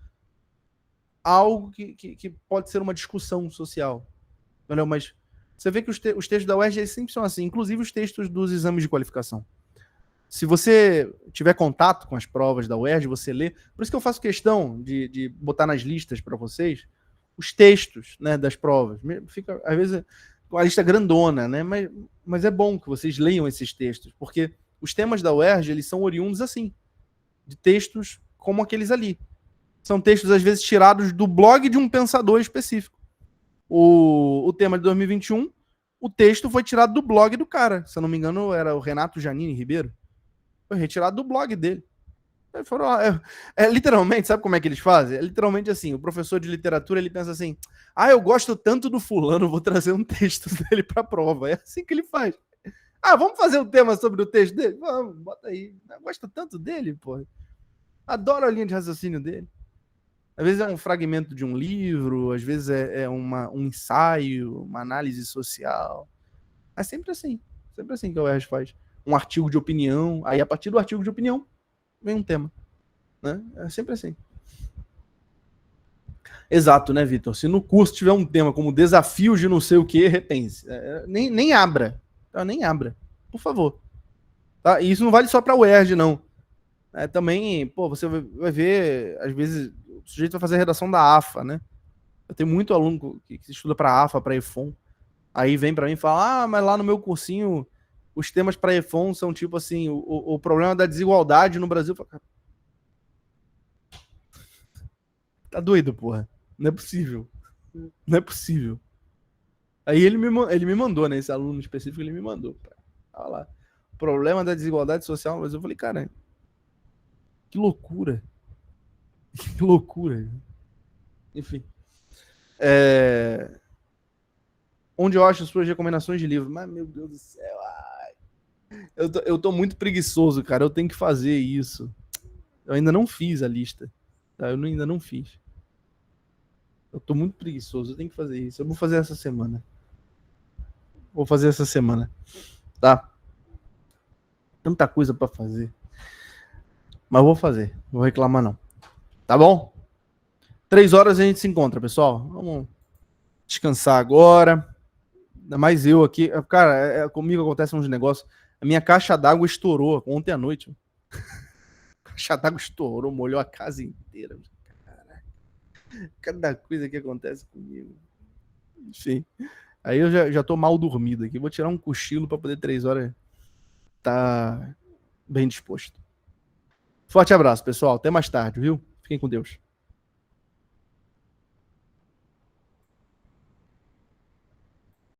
algo que pode ser uma discussão social. Entendeu? Mas você vê que os textos da UERJ sempre são assim, inclusive os textos dos exames de qualificação. Se você tiver contato com as provas da UERJ, você lê. Por isso que eu faço questão de botar nas listas para vocês os textos, né, das provas. Fica, às vezes, com a lista grandona, né? Mas é bom que vocês leiam esses textos, porque os temas da UERJ, eles são oriundos assim, de textos como aqueles ali. São textos, às vezes, tirados do blog de um pensador específico. O tema de 2021, o texto foi tirado do blog do cara. Se eu não me engano, era o Renato Janine Ribeiro. Foi retirado do blog dele. Foram, literalmente, sabe como é que eles fazem? É literalmente assim, o professor de literatura, ele pensa assim, eu gosto tanto do fulano, vou trazer um texto dele para a prova. É assim que ele faz. Vamos fazer um tema sobre o texto dele? Vamos, bota aí. Eu gosto tanto dele, pô. Adoro a linha de raciocínio dele. Às vezes é um fragmento de um livro, às vezes é um ensaio, uma análise social. É sempre assim que a UERJ faz. Um artigo de opinião, aí a partir do artigo de opinião vem um tema. Né? É sempre assim. Exato, né, Vitor? Se no curso tiver um tema como desafios de não sei o que, repense. Nem abra. Tá? Nem abra. Por favor. Tá? E isso não vale só para a UERJ, não. Também, você vai ver, às vezes, o sujeito vai fazer a redação da AFA, né? Eu tenho muito aluno que estuda para AFA, para EFON. Aí vem para mim e fala, mas lá no meu cursinho, os temas para EFON são tipo assim, o problema da desigualdade no Brasil. Tá doido, porra. Não é possível. Não é possível. Aí ele me mandou, né? Esse aluno específico, ele me mandou. Olha lá. Problema da desigualdade social no Brasil. Eu falei, cara, que loucura. Que loucura. Enfim. Onde eu acho suas recomendações de livro? Mas, meu Deus do céu. Eu tô muito preguiçoso, cara. Eu tenho que fazer isso. Eu ainda não fiz a lista. Tá? Eu ainda não fiz. Eu tô muito preguiçoso. Eu tenho que fazer isso. Eu vou fazer essa semana. Tá? Tanta coisa pra fazer. Mas eu vou fazer. Não vou reclamar, não. Tá bom? 3 horas a gente se encontra, pessoal. Vamos descansar agora. Ainda mais eu aqui. Cara, comigo acontecem uns negócios. A minha caixa d'água estourou ontem à noite. A caixa d'água estourou, molhou a casa inteira. Caraca. Cada coisa que acontece comigo. Enfim. Aí eu já tô mal dormido aqui. Vou tirar um cochilo para poder 3 horas tá bem disposto. Forte abraço, pessoal. Até mais tarde, viu? Fiquem com Deus.